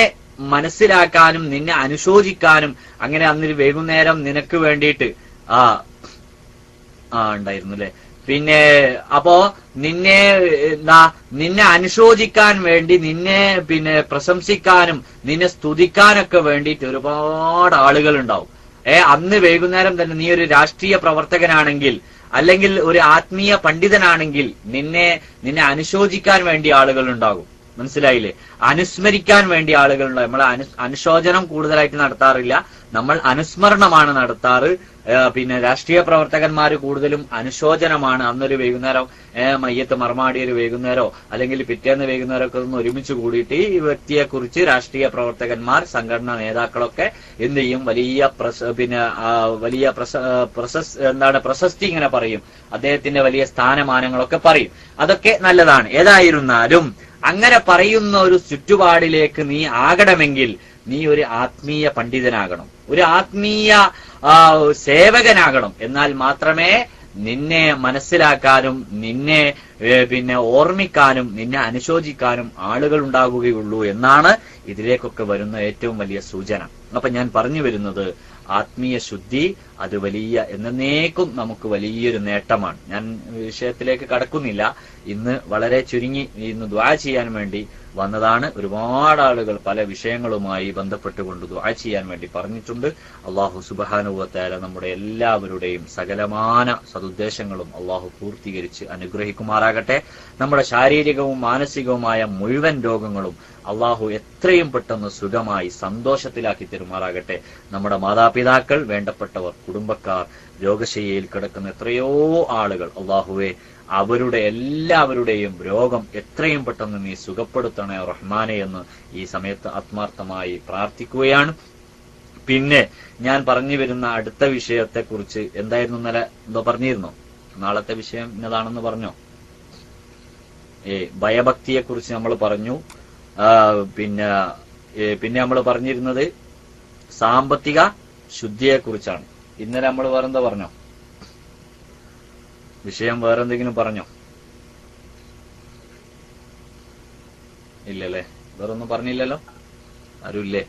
Speaker 1: മനസ്സിലാക്കാനും നിന്നെ അനുശോചിക്കാനും അങ്ങനെ അന്നൊരു വൈകുന്നേരം നിനക്ക് വേണ്ടിയിട്ട് ഉണ്ടായിരുന്നു അല്ലെ. പിന്നെ അപ്പോ നിന്നെ അനുശോചിക്കാൻ വേണ്ടി, നിന്നെ പിന്നെ പ്രശംസിക്കാനും നിന്നെ സ്തുതിക്കാനൊക്കെ വേണ്ടിയിട്ട് ഒരുപാട് ആളുകൾ ഉണ്ടാവും. അന്ന് വൈകുന്നേരം തന്നെ നീ ഒരു രാഷ്ട്രീയ പ്രവർത്തകനാണെങ്കിൽ, അല്ലെങ്കിൽ ഒരു ആത്മീയ പണ്ഡിതനാണെങ്കിൽ നിന്നെ അനുശോചിക്കാൻ വേണ്ടി ആളുകൾ ഉണ്ടാകും. മനസ്സിലായില്ലേ? അനുസ്മരിക്കാൻ വേണ്ടി ആളുകളുണ്ടാവും. നമ്മൾ അനുശോചനം കൂടുതലായിട്ട് നടത്താറില്ല, നമ്മൾ അനുസ്മരണമാണ് നടത്താറ്. പിന്നെ രാഷ്ട്രീയ പ്രവർത്തകന്മാര് കൂടുതലും അനുശോചനമാണ്. അന്നൊരു വൈകുന്നേരം മയ്യത്ത് മറമാടിയൊരു വൈകുന്നേരോ അല്ലെങ്കിൽ പിറ്റേന്ന് വൈകുന്നേരം ഒക്കെ ഒന്ന് ഒരുമിച്ച് കൂടിയിട്ട് ഈ വ്യക്തിയെ കുറിച്ച് രാഷ്ട്രീയ പ്രവർത്തകന്മാർ, സംഘടനാ നേതാക്കളൊക്കെ എന്ത് ചെയ്യും, വലിയ പ്രശസ്തി ഇങ്ങനെ പറയും, അദ്ദേഹത്തിന്റെ വലിയ സ്ഥാനമാനങ്ങളൊക്കെ പറയും. അതൊക്കെ നല്ലതാണ്. ഏതായിരുന്നാലും അങ്ങനെ പറയുന്ന ഒരു ചുറ്റുപാടിലേക്ക് നീ ആകണമെങ്കിൽ നീ ഒരു ആത്മീയ പണ്ഡിതനാകണം, ഒരു ആത്മീയ സേവകനാകണം. എന്നാൽ മാത്രമേ നിന്നെ മനസ്സിലാക്കാനും നിന്നെ പിന്നെ ഓർമ്മിക്കാനും നിന്നെ അനുശോചിക്കാനും ആളുകൾ ഉണ്ടാകുകയുള്ളൂ എന്നാണ് ഇതിലേക്കൊക്കെ വരുന്ന ഏറ്റവും വലിയ സൂചന. അപ്പൊ ഞാൻ പറഞ്ഞു വരുന്നത്, ആത്മീയ ശുദ്ധി അത് വലിയ എന്നേക്കും നമുക്ക് വലിയൊരു നേട്ടമാണ്. ഞാൻ വിഷയത്തിലേക്ക് കടക്കുന്നില്ല. ഇന്ന് വളരെ ചുരുങ്ങി ഇന്ന് ദുആ ചെയ്യാൻ വേണ്ടി വന്നതാണ്. ഒരുപാട് ആളുകൾ പല വിഷയങ്ങളുമായി ബന്ധപ്പെട്ടുകൊണ്ട് ദുആ ചെയ്യാൻ വേണ്ടി പറഞ്ഞിട്ടുണ്ട്. അല്ലാഹു സുബ്ഹാനഹു വ തആല നമ്മുടെ എല്ലാവരുടെയും സകലമാന സദുദ്ദേശങ്ങളും അല്ലാഹു പൂർത്തീകരിച്ച് അനുഗ്രഹിക്കുമാറാകട്ടെ. നമ്മുടെ ശാരീരികവും മാനസികവുമായ മുഴുവൻ രോഗങ്ങളും അല്ലാഹു എത്രയും പെട്ടെന്ന് സുഖമായി സന്തോഷത്തിലാക്കി തരുമാറാകട്ടെ. നമ്മുടെ മാതാപിതാക്കൾ, വേണ്ടപ്പെട്ടവർ, കുടുംബക്കാർ, രോഗശയ്യയിൽ കിടക്കുന്ന എത്രയോ ആളുകൾ, അല്ലാഹുവേ അവരുടെ എല്ലാവരുടെയും രോഗം എത്രയും പെട്ടെന്ന് നീ സുഖപ്പെടുത്തണേ റഹ്മാനെ എന്ന് ഈ സമയത്ത് ആത്മാർത്ഥമായി പ്രാർത്ഥിക്കുകയാണ്. പിന്നെ ഞാൻ പറഞ്ഞു വരുന്ന അടുത്ത വിഷയത്തെ കുറിച്ച് എന്തായിരുന്നു, ഇന്നലെ എന്തോ പറഞ്ഞിരുന്നോ? നാളത്തെ വിഷയം ഇന്നതാണെന്ന് പറഞ്ഞോ? ഭയഭക്തിയെ കുറിച്ച് നമ്മൾ പറഞ്ഞു. പിന്നെ നമ്മൾ പറഞ്ഞിരുന്നത് സാമ്പത്തിക ശുദ്ധിയെ കുറിച്ചാണ്. ഇന്നലെ നമ്മൾ വേറെന്താ പറഞ്ഞോ? വിഷയം വേറെന്തെങ്കിലും പറഞ്ഞോ? ഇല്ലല്ലേ? വേറൊന്നും പറഞ്ഞില്ലല്ലോ? ആരുമില്ലേ?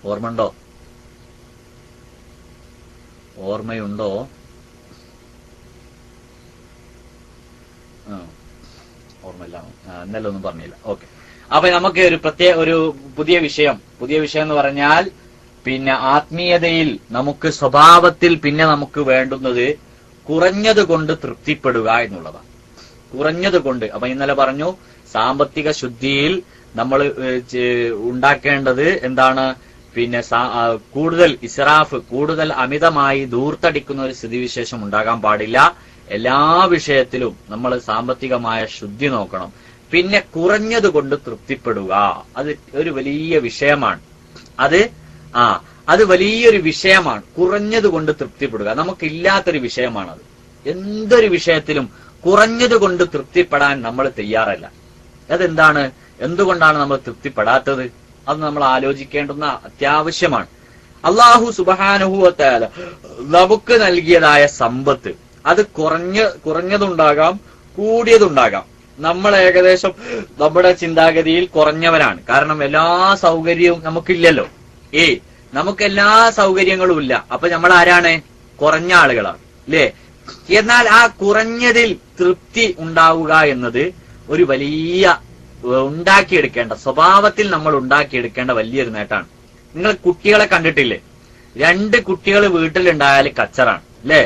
Speaker 1: ഓർമ്മയുണ്ടോ? ഓർമ്മയുണ്ടോ? ഓർമ്മയില്ല, ഇന്നലെ ഒന്നും പറഞ്ഞില്ല. ഓക്കെ, അപ്പൊ നമുക്ക് ഒരു പുതിയ വിഷയം എന്ന് പറഞ്ഞാൽ പിന്നെ ആത്മീയതയിൽ നമുക്ക് സ്വഭാവത്തിൽ പിന്നെ നമുക്ക് വേണ്ടുന്നത് കുറഞ്ഞത് കൊണ്ട് തൃപ്തിപ്പെടുക എന്നുള്ളതാണ്. കുറഞ്ഞത് കൊണ്ട്. അപ്പൊ ഇന്നലെ പറഞ്ഞു സാമ്പത്തിക ശുദ്ധിയിൽ നമ്മൾ ഉണ്ടാക്കേണ്ടത് എന്താണ്? പിന്നെ കൂടുതൽ ഇസ്രാഫ്, കൂടുതൽ അമിതമായി ദൂർത്തടിക്കുന്ന ഒരു സ്ഥിതിവിശേഷം ഉണ്ടാകാൻ പാടില്ല. എല്ലാ വിഷയത്തിലും നമ്മൾ സാമ്പത്തികമായ ശുദ്ധി നോക്കണം. പിന്നെ കുറഞ്ഞത് കൊണ്ട് തൃപ്തിപ്പെടുക, അത് ഒരു വലിയ വിഷയമാണ്. അത് വലിയൊരു വിഷയമാണ്. കുറഞ്ഞത് കൊണ്ട് തൃപ്തിപ്പെടുക നമുക്കില്ലാത്തൊരു വിഷയമാണത്. എന്തൊരു വിഷയത്തിലും കുറഞ്ഞത് കൊണ്ട് തൃപ്തിപ്പെടാൻ നമ്മൾ തയ്യാറല്ല. അതെന്താണ്? എന്തുകൊണ്ടാണ് നമ്മൾ തൃപ്തിപ്പെടാത്തത്? അത് നമ്മൾ ആലോചിക്കേണ്ടുന്ന അത്യാവശ്യമാണ്. അല്ലാഹു സുബ്ഹാനഹു വ തആല നമുക്ക് നൽകിയതായ സമ്പത്ത് അത് കുറഞ്ഞതുണ്ടാകാം, കൂടിയതുണ്ടാകാം. നമ്മൾ ഏകദേശം നമ്മുടെ ചിന്താഗതിയിൽ കുറഞ്ഞവരാണ്. കാരണം എല്ലാ സൗകര്യവും നമുക്കില്ലല്ലോ. നമുക്ക് എല്ലാ സൗകര്യങ്ങളും ഇല്ല. അപ്പൊ നമ്മൾ ആരാണ്? കുറഞ്ഞ ആളുകളാണ്, അല്ലേ? എന്നാൽ ആ കുറഞ്ഞതിൽ തൃപ്തി ഉണ്ടാവുക എന്നത് ഒരു വലിയ ഉണ്ടാക്കിയെടുക്കേണ്ട, സ്വഭാവത്തിൽ നമ്മൾ ഉണ്ടാക്കിയെടുക്കേണ്ട വലിയൊരു നേട്ടമാണ്. നിങ്ങൾ കുട്ടികളെ കണ്ടിട്ടില്ലേ? 2 കുട്ടികൾ വീട്ടിലുണ്ടായാൽ കച്ചറാണ്, അല്ലേ?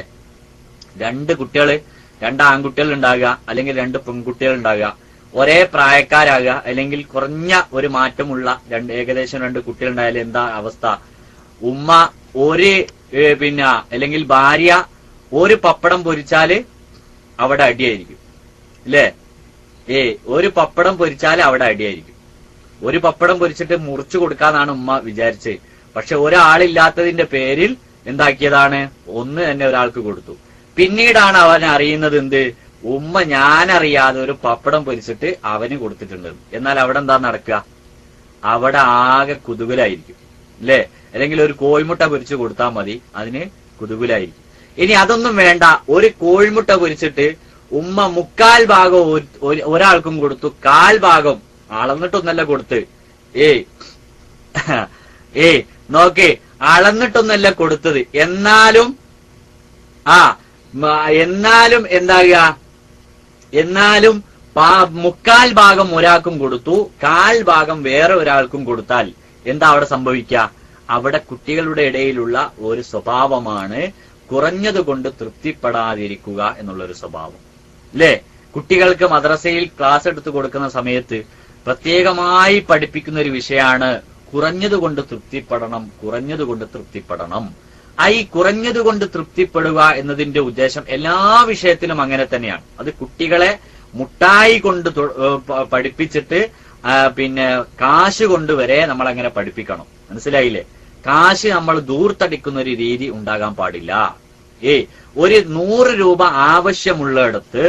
Speaker 1: 2 ആൺകുട്ടികൾ ഉണ്ടാകുക, അല്ലെങ്കിൽ 2 പെൺകുട്ടികൾ ഉണ്ടാകുക, ഒരേ പ്രായക്കാരാകുക, അല്ലെങ്കിൽ കുറഞ്ഞ ഒരു മാറ്റമുള്ള ഏകദേശം 2 കുട്ടികൾ ഉണ്ടായാലും എന്താ അവസ്ഥ? ഉമ്മ അല്ലെങ്കിൽ ഭാര്യ ഒരു പപ്പടം പൊരിച്ചാല് അവിടെ അടിയായിരിക്കും, അല്ലേ? ഒരു പപ്പടം പൊരിച്ചാല് അവിടെ അടിയായിരിക്കും. ഒരു പപ്പടം പൊരിച്ചിട്ട് മുറിച്ചു കൊടുക്കാന്നാണ് ഉമ്മ വിചാരിച്ചത്. പക്ഷെ ഒരാളില്ലാത്തതിന്റെ പേരിൽ എന്താക്കിയതാണ്? ഒന്ന് തന്നെ ഒരാൾക്ക് കൊടുത്തു. പിന്നീടാണ് അവൻ അറിയുന്നത് എന്ത്? ഉമ്മ ഞാനറിയാതെ ഒരു പപ്പടം പൊരിച്ചിട്ട് അവന് കൊടുത്തിട്ടുണ്ട്. എന്നാൽ അവിടെ എന്താ നടക്കുക? അവിടെ ആകെ കുതുകുലായിരിക്കും, അല്ലേ? അല്ലെങ്കിൽ ഒരു കോഴിമുട്ട പൊരിച്ചു കൊടുത്താൽ മതി, അതിന് കുതുകുലായിരിക്കും. ഇനി അതൊന്നും വേണ്ട, ഒരു കോഴിമുട്ട പൊരിച്ചിട്ട് ഉമ്മ 3/4 ഭാഗം ഒരാൾക്കും കൊടുത്തു, 1/4 ഭാഗം അളന്നിട്ടൊന്നല്ല കൊടുത്ത്. നോക്കേ, അളന്നിട്ടൊന്നല്ല കൊടുത്തത്. എന്നാലും എന്താകുക? എന്നാലും 3/4 ഭാഗം ഒരാൾക്കും കൊടുത്തു, 1/4 ഭാഗം വേറെ ഒരാൾക്കും കൊടുത്താൽ എന്താ അവിടെ സംഭവിക്കുക? അവിടെ കുട്ടികളുടെ ഇടയിലുള്ള ഒരു സ്വഭാവമാണ് കുറഞ്ഞത് കൊണ്ട് തൃപ്തിപ്പെടാതിരിക്കുക എന്നുള്ളൊരു സ്വഭാവം, അല്ലേ? കുട്ടികൾക്ക് മദ്രസയിൽ ക്ലാസ് എടുത്തു കൊടുക്കുന്ന സമയത്ത് പ്രത്യേകമായി പഠിപ്പിക്കുന്ന ഒരു വിഷയമാണ് കുറഞ്ഞതുകൊണ്ട് തൃപ്തിപ്പെടണം, കുറഞ്ഞതുകൊണ്ട് തൃപ്തിപ്പെടണം. ഈ കുറഞ്ഞതുകൊണ്ട് തൃപ്തിപ്പെടുക എന്നതിന്റെ ഉദ്ദേശം എല്ലാ വിഷയത്തിലും അങ്ങനെ തന്നെയാണ്. അത് കുട്ടികളെ മുട്ടായി കൊണ്ട് പഠിപ്പിച്ചിട്ട് പിന്നെ കാശ് കൊണ്ടുവരെ നമ്മൾ അങ്ങനെ പഠിപ്പിക്കണം. മനസ്സിലായില്ലേ? കാശ് നമ്മൾ ദൂർത്തടിക്കുന്ന ഒരു രീതി ഉണ്ടാകാൻ പാടില്ല. ഒരു 100 രൂപ ആവശ്യമുള്ളിടത്ത്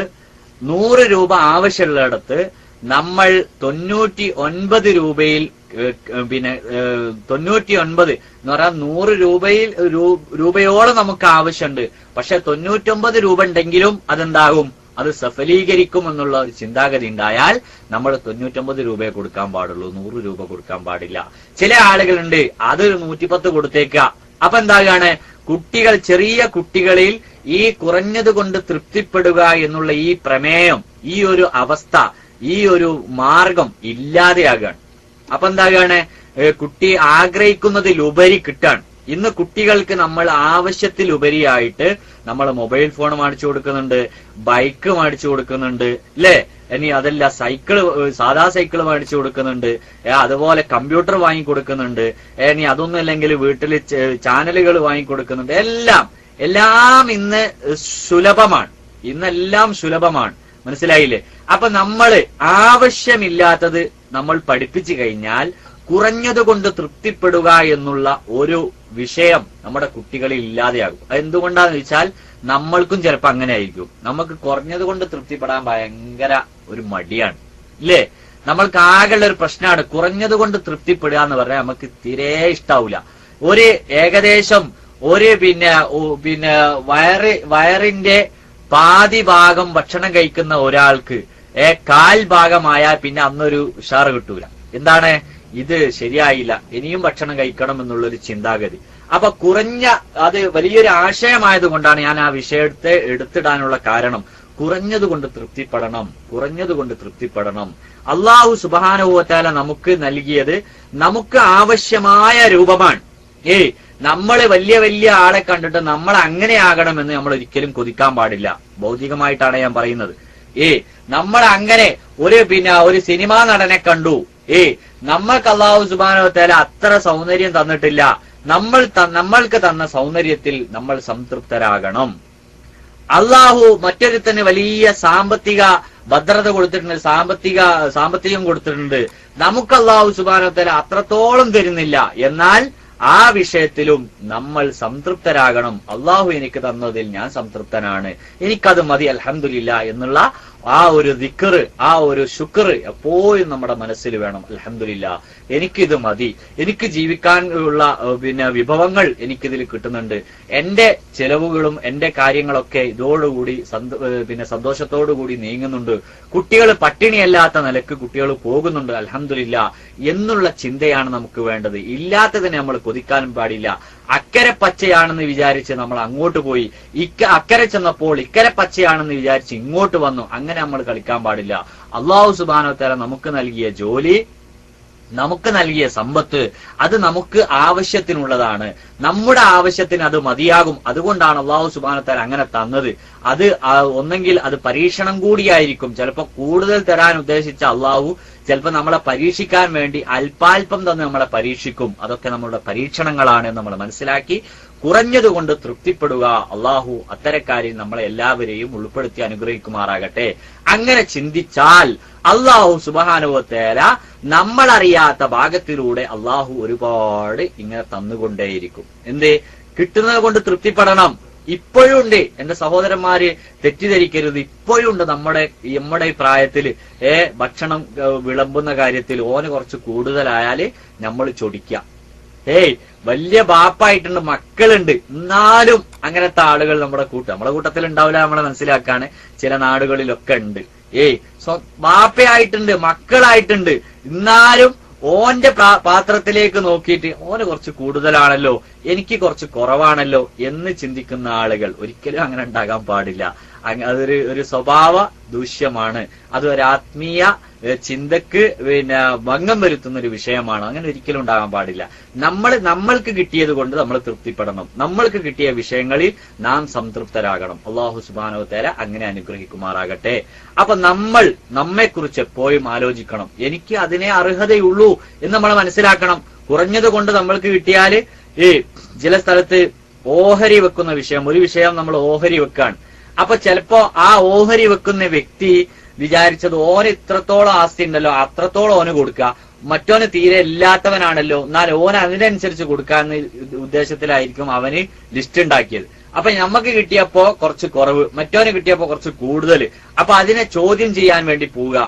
Speaker 1: നമ്മൾ 99 രൂപയിൽ പിന്നെ 99 എന്ന് പറയാൻ 100 രൂപയോളം നമുക്ക് ആവശ്യമുണ്ട്. പക്ഷെ 99 രൂപ ഉണ്ടെങ്കിലും അതെന്താകും? അത് സഫലീകരിക്കും എന്നുള്ള ഒരു ചിന്താഗതി ഉണ്ടായാൽ നമ്മൾ 99 രൂപയെ കൊടുക്കാൻ പാടുള്ളൂ, 100 രൂപ കൊടുക്കാൻ പാടില്ല. ചില ആളുകളുണ്ട് അതൊരു 110 കൊടുത്തേക്കുക. അപ്പൊ എന്താകാണ്? ചെറിയ കുട്ടികളിൽ ഈ കുറഞ്ഞത് കൊണ്ട് തൃപ്തിപ്പെടുക എന്നുള്ള ഈ പ്രമേയം, ഈ ഒരു അവസ്ഥ, ഈ ഒരു മാർഗം ഇല്ലാതെയാകാണ്. അപ്പൊ എന്താകാണ്? കുട്ടി ആഗ്രഹിക്കുന്നതിലുപരി കിട്ടാണ്. ഇന്ന് കുട്ടികൾക്ക് നമ്മൾ ആവശ്യത്തിലുപരിയായിട്ട് നമ്മൾ മൊബൈൽ ഫോൺ മേടിച്ചു കൊടുക്കുന്നുണ്ട്, ബൈക്ക് മേടിച്ചു കൊടുക്കുന്നുണ്ട്, അല്ലേ? ഇനി അതല്ല സാധാ സൈക്കിൾ മേടിച്ചു കൊടുക്കുന്നുണ്ട്, അതുപോലെ കമ്പ്യൂട്ടർ വാങ്ങിക്കൊടുക്കുന്നുണ്ട്. ഇനി അതൊന്നും അല്ലെങ്കിൽ വീട്ടിൽ ചാനലുകൾ വാങ്ങിക്കൊടുക്കുന്നുണ്ട്. എല്ലാം ഇന്ന് സുലഭമാണ്. ഇന്നെല്ലാം സുലഭമാണ്. മനസ്സിലായില്ലേ? അപ്പൊ നമ്മൾ ആവശ്യമില്ലാത്തത് നമ്മൾ പഠിപ്പിച്ചു കഴിഞ്ഞാൽ കുറഞ്ഞതുകൊണ്ട് തൃപ്തിപ്പെടുക എന്നുള്ള ഒരു വിഷയം നമ്മുടെ കുട്ടികളിൽ ഇല്ലാതെയാകും. അതെന്തുകൊണ്ടാന്ന് വെച്ചാൽ നമ്മൾക്കും ചിലപ്പോ അങ്ങനെ ആയിരിക്കും. നമുക്ക് കുറഞ്ഞതുകൊണ്ട് തൃപ്തിപ്പെടാൻ ഭയങ്കര ഒരു മടിയാണ്, ഇല്ലേ? നമ്മൾക്ക് ആകെയുള്ള ഒരു പ്രശ്നമാണ് കുറഞ്ഞതുകൊണ്ട് തൃപ്തിപ്പെടുക എന്ന് പറഞ്ഞാൽ നമുക്ക് തീരെ ഇഷ്ടാവൂല. ഏകദേശം പിന്നെ വയറിന്റെ പാതി ഭാഗം ഭക്ഷണം കഴിക്കുന്ന ഒരാൾക്ക് 1/4 ഭാഗമായാൽ പിന്നെ അന്നൊരു ഉഷാറ് കിട്ടൂല. എന്താണ്? ഇത് ശരിയായില്ല, ഇനിയും ഭക്ഷണം കഴിക്കണം എന്നുള്ളൊരു ചിന്താഗതി. അപ്പൊ അത് വലിയൊരു ആശയമായത് കൊണ്ടാണ് ഞാൻ ആ വിഷയത്തെ എടുത്തിടാനുള്ള കാരണം. കുറഞ്ഞതുകൊണ്ട് തൃപ്തിപ്പെടണം. അള്ളാഹു സുബ്ഹാനഹു വ തആല നമുക്ക് നൽകിയത് നമുക്ക് ആവശ്യമായ രൂപമാണ്. നമ്മള് വലിയ വലിയ ആളെ കണ്ടിട്ട് നമ്മൾ അങ്ങനെ ആകണമെന്ന് നമ്മൾ ഒരിക്കലും കൊതിക്കാൻ പാടില്ല. ഭൗതികമായിട്ടാണ് ഞാൻ പറയുന്നത്. നമ്മൾ അങ്ങനെ ഒരു സിനിമാ നടനെ കണ്ടു. നമ്മൾക്ക് അള്ളാഹു സുബ്ഹാനഹു വ തആല അത്ര സൗന്ദര്യം തന്നിട്ടില്ല. നമ്മൾക്ക് തന്ന സൗന്ദര്യത്തിൽ നമ്മൾ സംതൃപ്തരാകണം. അള്ളാഹു മറ്റൊരുത്തന് വലിയ സാമ്പത്തിക ഭദ്രത കൊടുത്തിട്ടുണ്ട്, സാമ്പത്തികം കൊടുത്തിട്ടുണ്ട്. നമുക്ക് അള്ളാഹു സുബ്ഹാനഹു വ തആല അത്രത്തോളം തരുന്നില്ല. എന്നാൽ ആ വിഷയത്തിലും നമ്മൾ സംതൃപ്തരാകണം. അള്ളാഹു എനിക്ക് തന്നതിൽ ഞാൻ സംതൃപ്തനാണ്, എനിക്കത് മതി, അൽഹംദുലില്ലാ എന്നുള്ള ആ ഒരു ദിക്ർ, ആ ഒരു ശുക്ർ എപ്പോഴും നമ്മുടെ മനസ്സിൽ വേണം. അൽഹംദുലില്ലാ, എനിക്കിത് മതി, എനിക്ക് ജീവിക്കാനുള്ള വിഭവങ്ങൾ എനിക്കിതിൽ കിട്ടുന്നുണ്ട്, എന്റെ ചെലവുകളും എന്റെ കാര്യങ്ങളൊക്കെ ഇതോടുകൂടി സന്തോഷത്തോടുകൂടി നീങ്ങുന്നുണ്ട്, കുട്ടികൾ പട്ടിണിയല്ലാത്ത നിലക്ക് കുട്ടികൾ പോകുന്നുണ്ട്, അൽഹംദുലില്ലാ എന്നുള്ള ചിന്തയാണ് നമുക്ക് വേണ്ടത്. ഇല്ലാത്തതിനെ നമ്മൾ കൊതിക്കാനും പാടില്ല. അക്കരെ പച്ചയാണെന്ന് വിചാരിച്ച് നമ്മൾ അങ്ങോട്ട് പോയി, അക്കരെ ചെന്നപ്പോൾ ഇക്കരെ പച്ചയാണെന്ന് വിചാരിച്ച് ഇങ്ങോട്ട് വന്നു, അങ്ങനെ നമ്മൾ കളിക്കാൻ പാടില്ല. അല്ലാഹു സുബ്ഹാനഹു വ തആല നമുക്ക് നൽകിയ ജോലി, നമുക്ക് നൽകിയ സമ്പത്ത്, അത് നമുക്ക് ആവശ്യത്തിനുള്ളതാണ്. നമ്മുടെ ആവശ്യത്തിന് അത് മതിയാകും. അതുകൊണ്ടാണ് അല്ലാഹു സുബ്ഹാനഹു വ തആല അങ്ങനെ തന്നത്. അത് ഒന്നെങ്കിൽ അത് പരീക്ഷണം കൂടിയായിരിക്കും. ചിലപ്പോൾ കൂടുതൽ തരാൻ ഉദ്ദേശിച്ച അല്ലാഹു ചിലപ്പോൾ നമ്മളെ പരീക്ഷിക്കാൻ വേണ്ടി അല്പാൽപം തന്നെ നമ്മളെ പരീക്ഷിക്കും. അതൊക്കെ നമ്മളുടെ പരീക്ഷണങ്ങളാണ് എന്ന് നമ്മൾ മനസ്സിലാക്കി കുറഞ്ഞതുകൊണ്ട് തൃപ്തിപ്പെടുക. അള്ളാഹു അത്തരക്കാരിൽ നമ്മളെ എല്ലാവരെയും ഉൾപ്പെടുത്തി അനുഗ്രഹിക്കുമാറാകട്ടെ. അങ്ങനെ ചിന്തിച്ചാൽ അള്ളാഹു സുബ്ഹാനഹു വ തആല നമ്മളറിയാത്ത ഭാഗത്തിലൂടെ അള്ളാഹു ഒരുപാട് ഇങ്ങനെ തന്നുകൊണ്ടേയിരിക്കും. കിട്ടുന്നത് കൊണ്ട് തൃപ്തിപ്പെടണം. ഇപ്പോഴും ഉണ്ട് എന്റെ സഹോദരന്മാര്, തെറ്റിദ്ധരിക്കരുത്. ഇപ്പോഴും ഉണ്ട് നമ്മുടെ പ്രായത്തില് ഭക്ഷണം വിളമ്പുന്ന കാര്യത്തിൽ ഓന് കുറച്ച് കൂടുതലായാല് നമ്മൾ ചൊടിക്കുക. വലിയ ബാപ്പായിട്ടുണ്ട്, മക്കളുണ്ട്, എന്നാലും അങ്ങനത്തെ ആളുകൾ നമ്മുടെ കൂട്ടത്തിൽ ഉണ്ടാവില്ല. നമ്മളെ മനസ്സിലാക്കാണ്. ചില നാടുകളിലൊക്കെ ഉണ്ട്. ബാപ്പയായിട്ടുണ്ട്, മക്കളായിട്ടുണ്ട്, എന്നാലും ഓന്റെ പാത്രത്തിലേക്ക് നോക്കിയിട്ട് ഓന് കുറച്ച് കൂടുതലാണല്ലോ, എനിക്ക് കുറച്ച് കുറവാണല്ലോ എന്ന് ചിന്തിക്കുന്ന ആളുകൾ ഒരിക്കലും അങ്ങനെ ഉണ്ടാകാൻ പാടില്ല. അതൊരു സ്വഭാവ ദൂഷ്യമാണ്. അത് ഒരു ആത്മീയ ചിന്തക്ക് ഭംഗം വരുത്തുന്ന ഒരു വിഷയമാണ്. അങ്ങനെ ഒരിക്കലും ഉണ്ടാകാൻ പാടില്ല. നമ്മൾക്ക് കിട്ടിയത് കൊണ്ട് നമ്മൾ തൃപ്തിപ്പെടണം. നമ്മൾക്ക് കിട്ടിയ വിഷയങ്ങളിൽ നാം സംതൃപ്തരാകണം. അല്ലാഹു സുബ്ഹാനഹു വ തആല അങ്ങനെ അനുഗ്രഹിക്കുമാറാകട്ടെ. അപ്പൊ നമ്മെക്കുറിച്ച് എപ്പോഴും ആലോചിക്കണം. എനിക്ക് അതിനെ അർഹതയുള്ളൂ എന്ന് നമ്മൾ മനസ്സിലാക്കണം. കുറഞ്ഞത് കൊണ്ട് നമ്മൾക്ക് കിട്ടിയാല് ചില സ്ഥലത്ത് ഓഹരി വെക്കുന്ന വിഷയം, ഒരു വിഷയം നമ്മൾ ഓഹരി വെക്കാൻ. അപ്പൊ ചിലപ്പോ ആ ഓഹരി വെക്കുന്ന വ്യക്തി വിചാരിച്ചത് ഓന് ഇത്രത്തോളം ആസ്തി ഉണ്ടല്ലോ, അത്രത്തോളം ഓന് കൊടുക്കുക, മറ്റോന് തീരെ ഇല്ലാത്തവനാണല്ലോ, എന്നാൽ ഓന് അതിനനുസരിച്ച് കൊടുക്കാന്ന് ഉദ്ദേശത്തിലായിരിക്കും അവന് ലിസ്റ്റ് ഉണ്ടാക്കിയത്. അപ്പൊ നമുക്ക് കിട്ടിയപ്പോ കുറച്ച് കുറവ്, മറ്റോന് കിട്ടിയപ്പോ കുറച്ച് കൂടുതൽ. അപ്പൊ അതിനെ ചോദ്യം ചെയ്യാൻ വേണ്ടി പോവുക.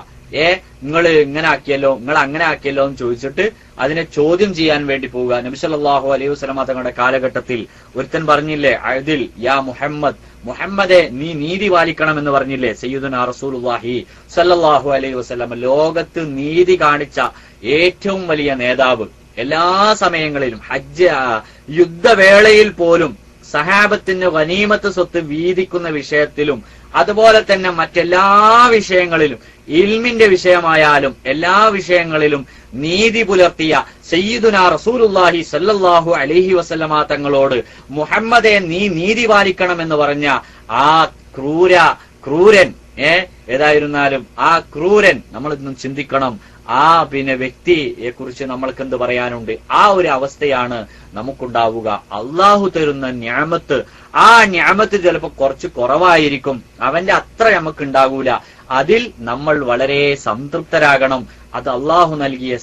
Speaker 1: നിങ്ങൾ ഇങ്ങനെ ആക്കിയല്ലോ, നിങ്ങൾ അങ്ങനെ ആക്കിയല്ലോ എന്ന് ചോദിച്ചിട്ട് അതിനെ ചോദ്യം ചെയ്യാൻ വേണ്ടി പോവുക. നബി സല്ലല്ലാഹു അലൈഹി വസല്ലമ തങ്ങളുടെ കാലഘട്ടത്തിൽ ഒരുത്തൻ പറഞ്ഞില്ലേ, അഅദിൽ യാ മുഹമ്മദെ നീ നീതി പാലിക്കണം എന്ന് പറഞ്ഞില്ലേ സയ്യിദുനാ റസൂലുള്ളാഹി സല്ലല്ലാഹു അലൈഹി വസല്ലം. ലോകത്ത് നീതി കാണിച്ച ഏറ്റവും വലിയ നേതാവ്. എല്ലാ സമയങ്ങളിലും യുദ്ധവേളയിൽ പോലും സഹാബത്തിന് ഗനീമത്ത് സ്വത്ത് വീതിക്കുന്ന വിഷയത്തിലും അതുപോലെ തന്നെ മറ്റെല്ലാ വിഷയങ്ങളിലും, ഇൽമിന്റെ വിഷയമായാലും എല്ലാ വിഷയങ്ങളിലും നീതി പുലർത്തിയ സയ്യിദുനാ റസൂലുള്ളാഹി സല്ലല്ലാഹു അലൈഹി വസല്ലമ തങ്ങളോട് മുഹമ്മദെ നീ നീതി പാലിക്കണമെന്ന് പറഞ്ഞ ആ ക്രൂരൻ ഏതായിരുന്നാലും ആ ക്രൂരൻ നമ്മളിന്നും ചിന്തിക്കണം. ആ വ്യക്തിയെ കുറിച്ച് നമ്മൾക്ക് എന്ത് പറയാനുണ്ട്? ആ ഒരു അവസ്ഥയാണ് നമുക്കുണ്ടാവുക. അള്ളാഹു തരുന്ന നിഅമത്ത്, ആ നിഅമത്ത് ചിലപ്പോൾ കുറച്ച് കുറവായിരിക്കും, അവന്റെ അത്ര നമുക്ക് ഉണ്ടാകൂല. അതിൽ നമ്മൾ വളരെ സംതൃപ്തരാകണം. അത് അള്ളാഹു നൽകിയ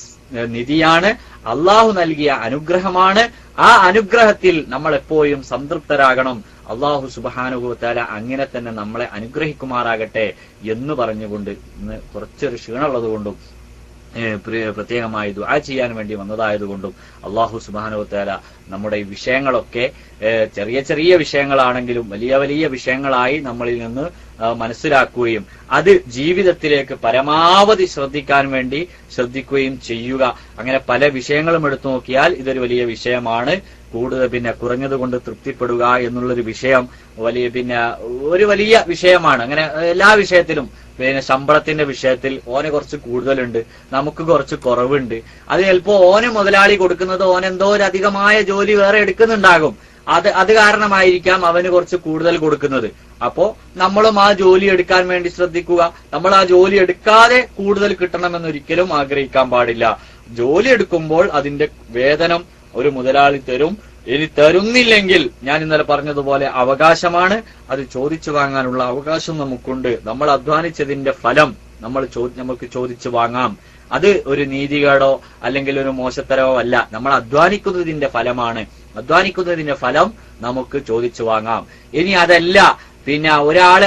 Speaker 1: നിധിയാണ്, അള്ളാഹു നൽകിയ അനുഗ്രഹമാണ്. ആ അനുഗ്രഹത്തിൽ നമ്മൾ എപ്പോഴും സംതൃപ്തരാകണം. അള്ളാഹു സുബ്ഹാനഹു വ തആല അങ്ങനെ തന്നെ നമ്മളെ അനുഗ്രഹിക്കുമാറാകട്ടെ എന്ന് പറഞ്ഞുകൊണ്ട് ഇന്ന് കുറച്ചൊരു ക്ഷീണമുള്ളത് കൊണ്ടും പ്രത്യേകമായി ദുആ ചെയ്യാൻ വേണ്ടി വന്നതായതുകൊണ്ടും അള്ളാഹു സുബ്ഹാനഹു വ തആല നമ്മുടെ ഈ വിഷയങ്ങളൊക്കെ ചെറിയ ചെറിയ വിഷയങ്ങളാണെങ്കിലും വലിയ വലിയ വിഷയങ്ങളായി നമ്മളിൽ നിന്ന് മനസ്സിലാക്കുകയും അത് ജീവിതത്തിലേക്ക് പരമാവധി ശ്രദ്ധിക്കുകയും ചെയ്യുക. അങ്ങനെ പല വിഷയങ്ങളും എടുത്തു നോക്കിയാൽ ഇതൊരു വലിയ വിഷയമാണ്. കുറഞ്ഞത് കൊണ്ട് തൃപ്തിപ്പെടുക എന്നുള്ളൊരു വിഷയം ഒരു വലിയ വിഷയമാണ്. അങ്ങനെ എല്ലാ വിഷയത്തിലും ശമ്പളത്തിന്റെ വിഷയത്തിൽ ഓന് കുറച്ച് കൂടുതലുണ്ട്, നമുക്ക് കുറച്ച് കുറവുണ്ട്. അത് ചിലപ്പോ ഓന് മുതലാളി കൊടുക്കുന്നത് ഓനെന്തോ ഒരു അധികമായ ജോലി വേറെ എടുക്കുന്നുണ്ടാകും. അത് കാരണമായിരിക്കാം അവന് കുറച്ച് കൂടുതൽ കൊടുക്കുന്നത്. അപ്പോ നമ്മളും ആ ജോലി എടുക്കാൻ വേണ്ടി ശ്രദ്ധിക്കുക. നമ്മൾ ആ ജോലി എടുക്കാതെ കൂടുതൽ കിട്ടണമെന്നൊരിക്കലും ആഗ്രഹിക്കാൻ പാടില്ല. ജോലി എടുക്കുമ്പോൾ അതിന്റെ വേതനം ഒരു മുതലാളി തരും. ഇനി തരുന്നില്ലെങ്കിൽ ഞാൻ ഇന്നലെ പറഞ്ഞതുപോലെ അവകാശമാണ്, അത് ചോദിച്ചു വാങ്ങാനുള്ള അവകാശം നമുക്കുണ്ട്. നമ്മൾ അധ്വാനിച്ചതിന്റെ ഫലം നമുക്ക് ചോദിച്ചു വാങ്ങാം. അത് ഒരു നീതികേടോ അല്ലെങ്കിൽ ഒരു മോശത്തരവോ അല്ല. നമ്മൾ അധ്വാനിക്കുന്നതിന്റെ ഫലമാണ്. അധ്വാനിക്കുന്നതിന്റെ ഫലം നമുക്ക് ചോദിച്ചു വാങ്ങാം. ഇനി അതല്ല, ഒരാള്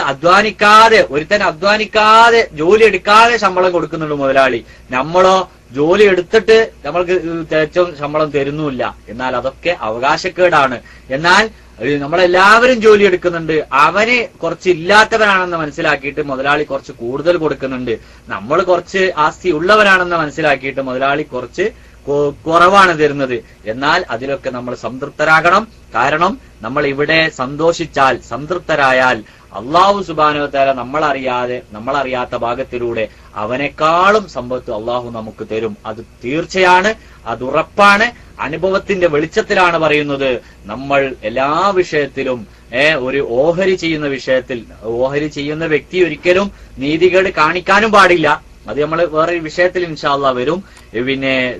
Speaker 1: ഒരുത്തൻ അധ്വാനിക്കാതെ ജോലി എടുക്കാതെ ശമ്പളം കൊടുക്കുന്നുണ്ട് മുതലാളി, നമ്മളോ ജോലി എടുത്തിട്ട് നമ്മൾക്ക് തികച്ചും ശമ്പളം തരുന്നുമില്ല. എന്നാൽ അതൊക്കെ അവകാശക്കേടാണ്. എന്നാൽ നമ്മളെല്ലാവരും ജോലി എടുക്കുന്നുണ്ട്, അവന് കുറച്ച് ഇല്ലാത്തവരാണെന്ന് മനസ്സിലാക്കിയിട്ട് മുതലാളി കുറച്ച് കൂടുതൽ കൊടുക്കുന്നുണ്ട്. നമ്മൾ കുറച്ച് ആസ്തി ഉള്ളവരാണെന്ന് മനസ്സിലാക്കിയിട്ട് മുതലാളി കുറച്ച് കുറവാണ് തരുന്നത്. എന്നാൽ അതിലൊക്കെ നമ്മൾ സംതൃപ്തരാകണം. കാരണം നമ്മൾ ഇവിടെ സന്തോഷിച്ചാൽ, സംതൃപ്തരായാൽ അള്ളാഹു സുബ്ഹാനഹു വ തആല നമ്മളറിയാത്ത ഭാഗത്തിലൂടെ അവനേക്കാളും സമ്പത്ത് അള്ളാഹു നമുക്ക് തരും. അത് തീർച്ചയാണ്, അത് ഉറപ്പാണ്. അനുഭവത്തിന്റെ വെളിച്ചത്തിലാണ് പറയുന്നത്. നമ്മൾ എല്ലാ വിഷയത്തിലും ഒരു ഓഹരി ചെയ്യുന്ന വിഷയത്തിൽ ഓഹരി ചെയ്യുന്ന വ്യക്തി ഒരിക്കലും നീതികേട് കാണിക്കാനും പാടില്ല. അത് നമ്മൾ വേറെ വിഷയത്തിൽ ഇൻഷാ അല്ലാഹ് വരും.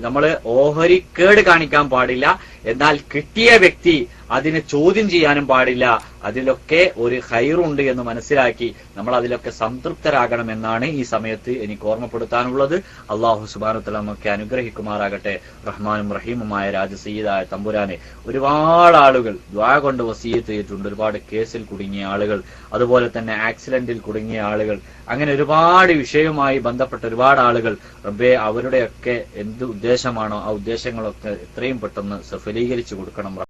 Speaker 1: നമ്മൾ ഓഹരിക്കേട് കാണിക്കാൻ പാടില്ല. എന്നാൽ കിട്ടിയ വ്യക്തി അതിനെ ചോദ്യം ചെയ്യാനും പാടില്ല. അതിലൊക്കെ ഒരു ഖൈറുണ്ട് എന്ന് മനസ്സിലാക്കി നമ്മൾ അതിലൊക്കെ സംതൃപ്തരാകണമെന്നാണ് ഈ സമയത്ത് എനിക്ക് ഓർമ്മപ്പെടുത്താനുള്ളത്. അള്ളാഹു സുബ്ഹാനഹു വ തആല നമുക്ക് അനുഗ്രഹിക്കുമാറാകട്ടെ. റഹ്മാനും റഹീമുമായ രാജസയ്യിദായ തമ്പുരാനെ, ഒരുപാട് ആളുകൾ ദുആ കൊണ്ട് വസിയത്ത് ചെയ്തിട്ടുണ്ട്. ഒരുപാട് കേസിൽ കുടുങ്ങിയ ആളുകൾ, അതുപോലെ തന്നെ ആക്സിഡന്റിൽ കുടുങ്ങിയ ആളുകൾ, അങ്ങനെ ഒരുപാട് വിഷയവുമായി ബന്ധപ്പെട്ട ഒരുപാട് ആളുകൾ. റബ്ബേ, അവരുടെയൊക്കെ എന്ത് ഉദ്ദേശമാണോ ആ ഉദ്ദേശങ്ങളൊക്കെ എത്രയും പെട്ടെന്ന് സഫലീകരിച്ചു കൊടുക്കണം.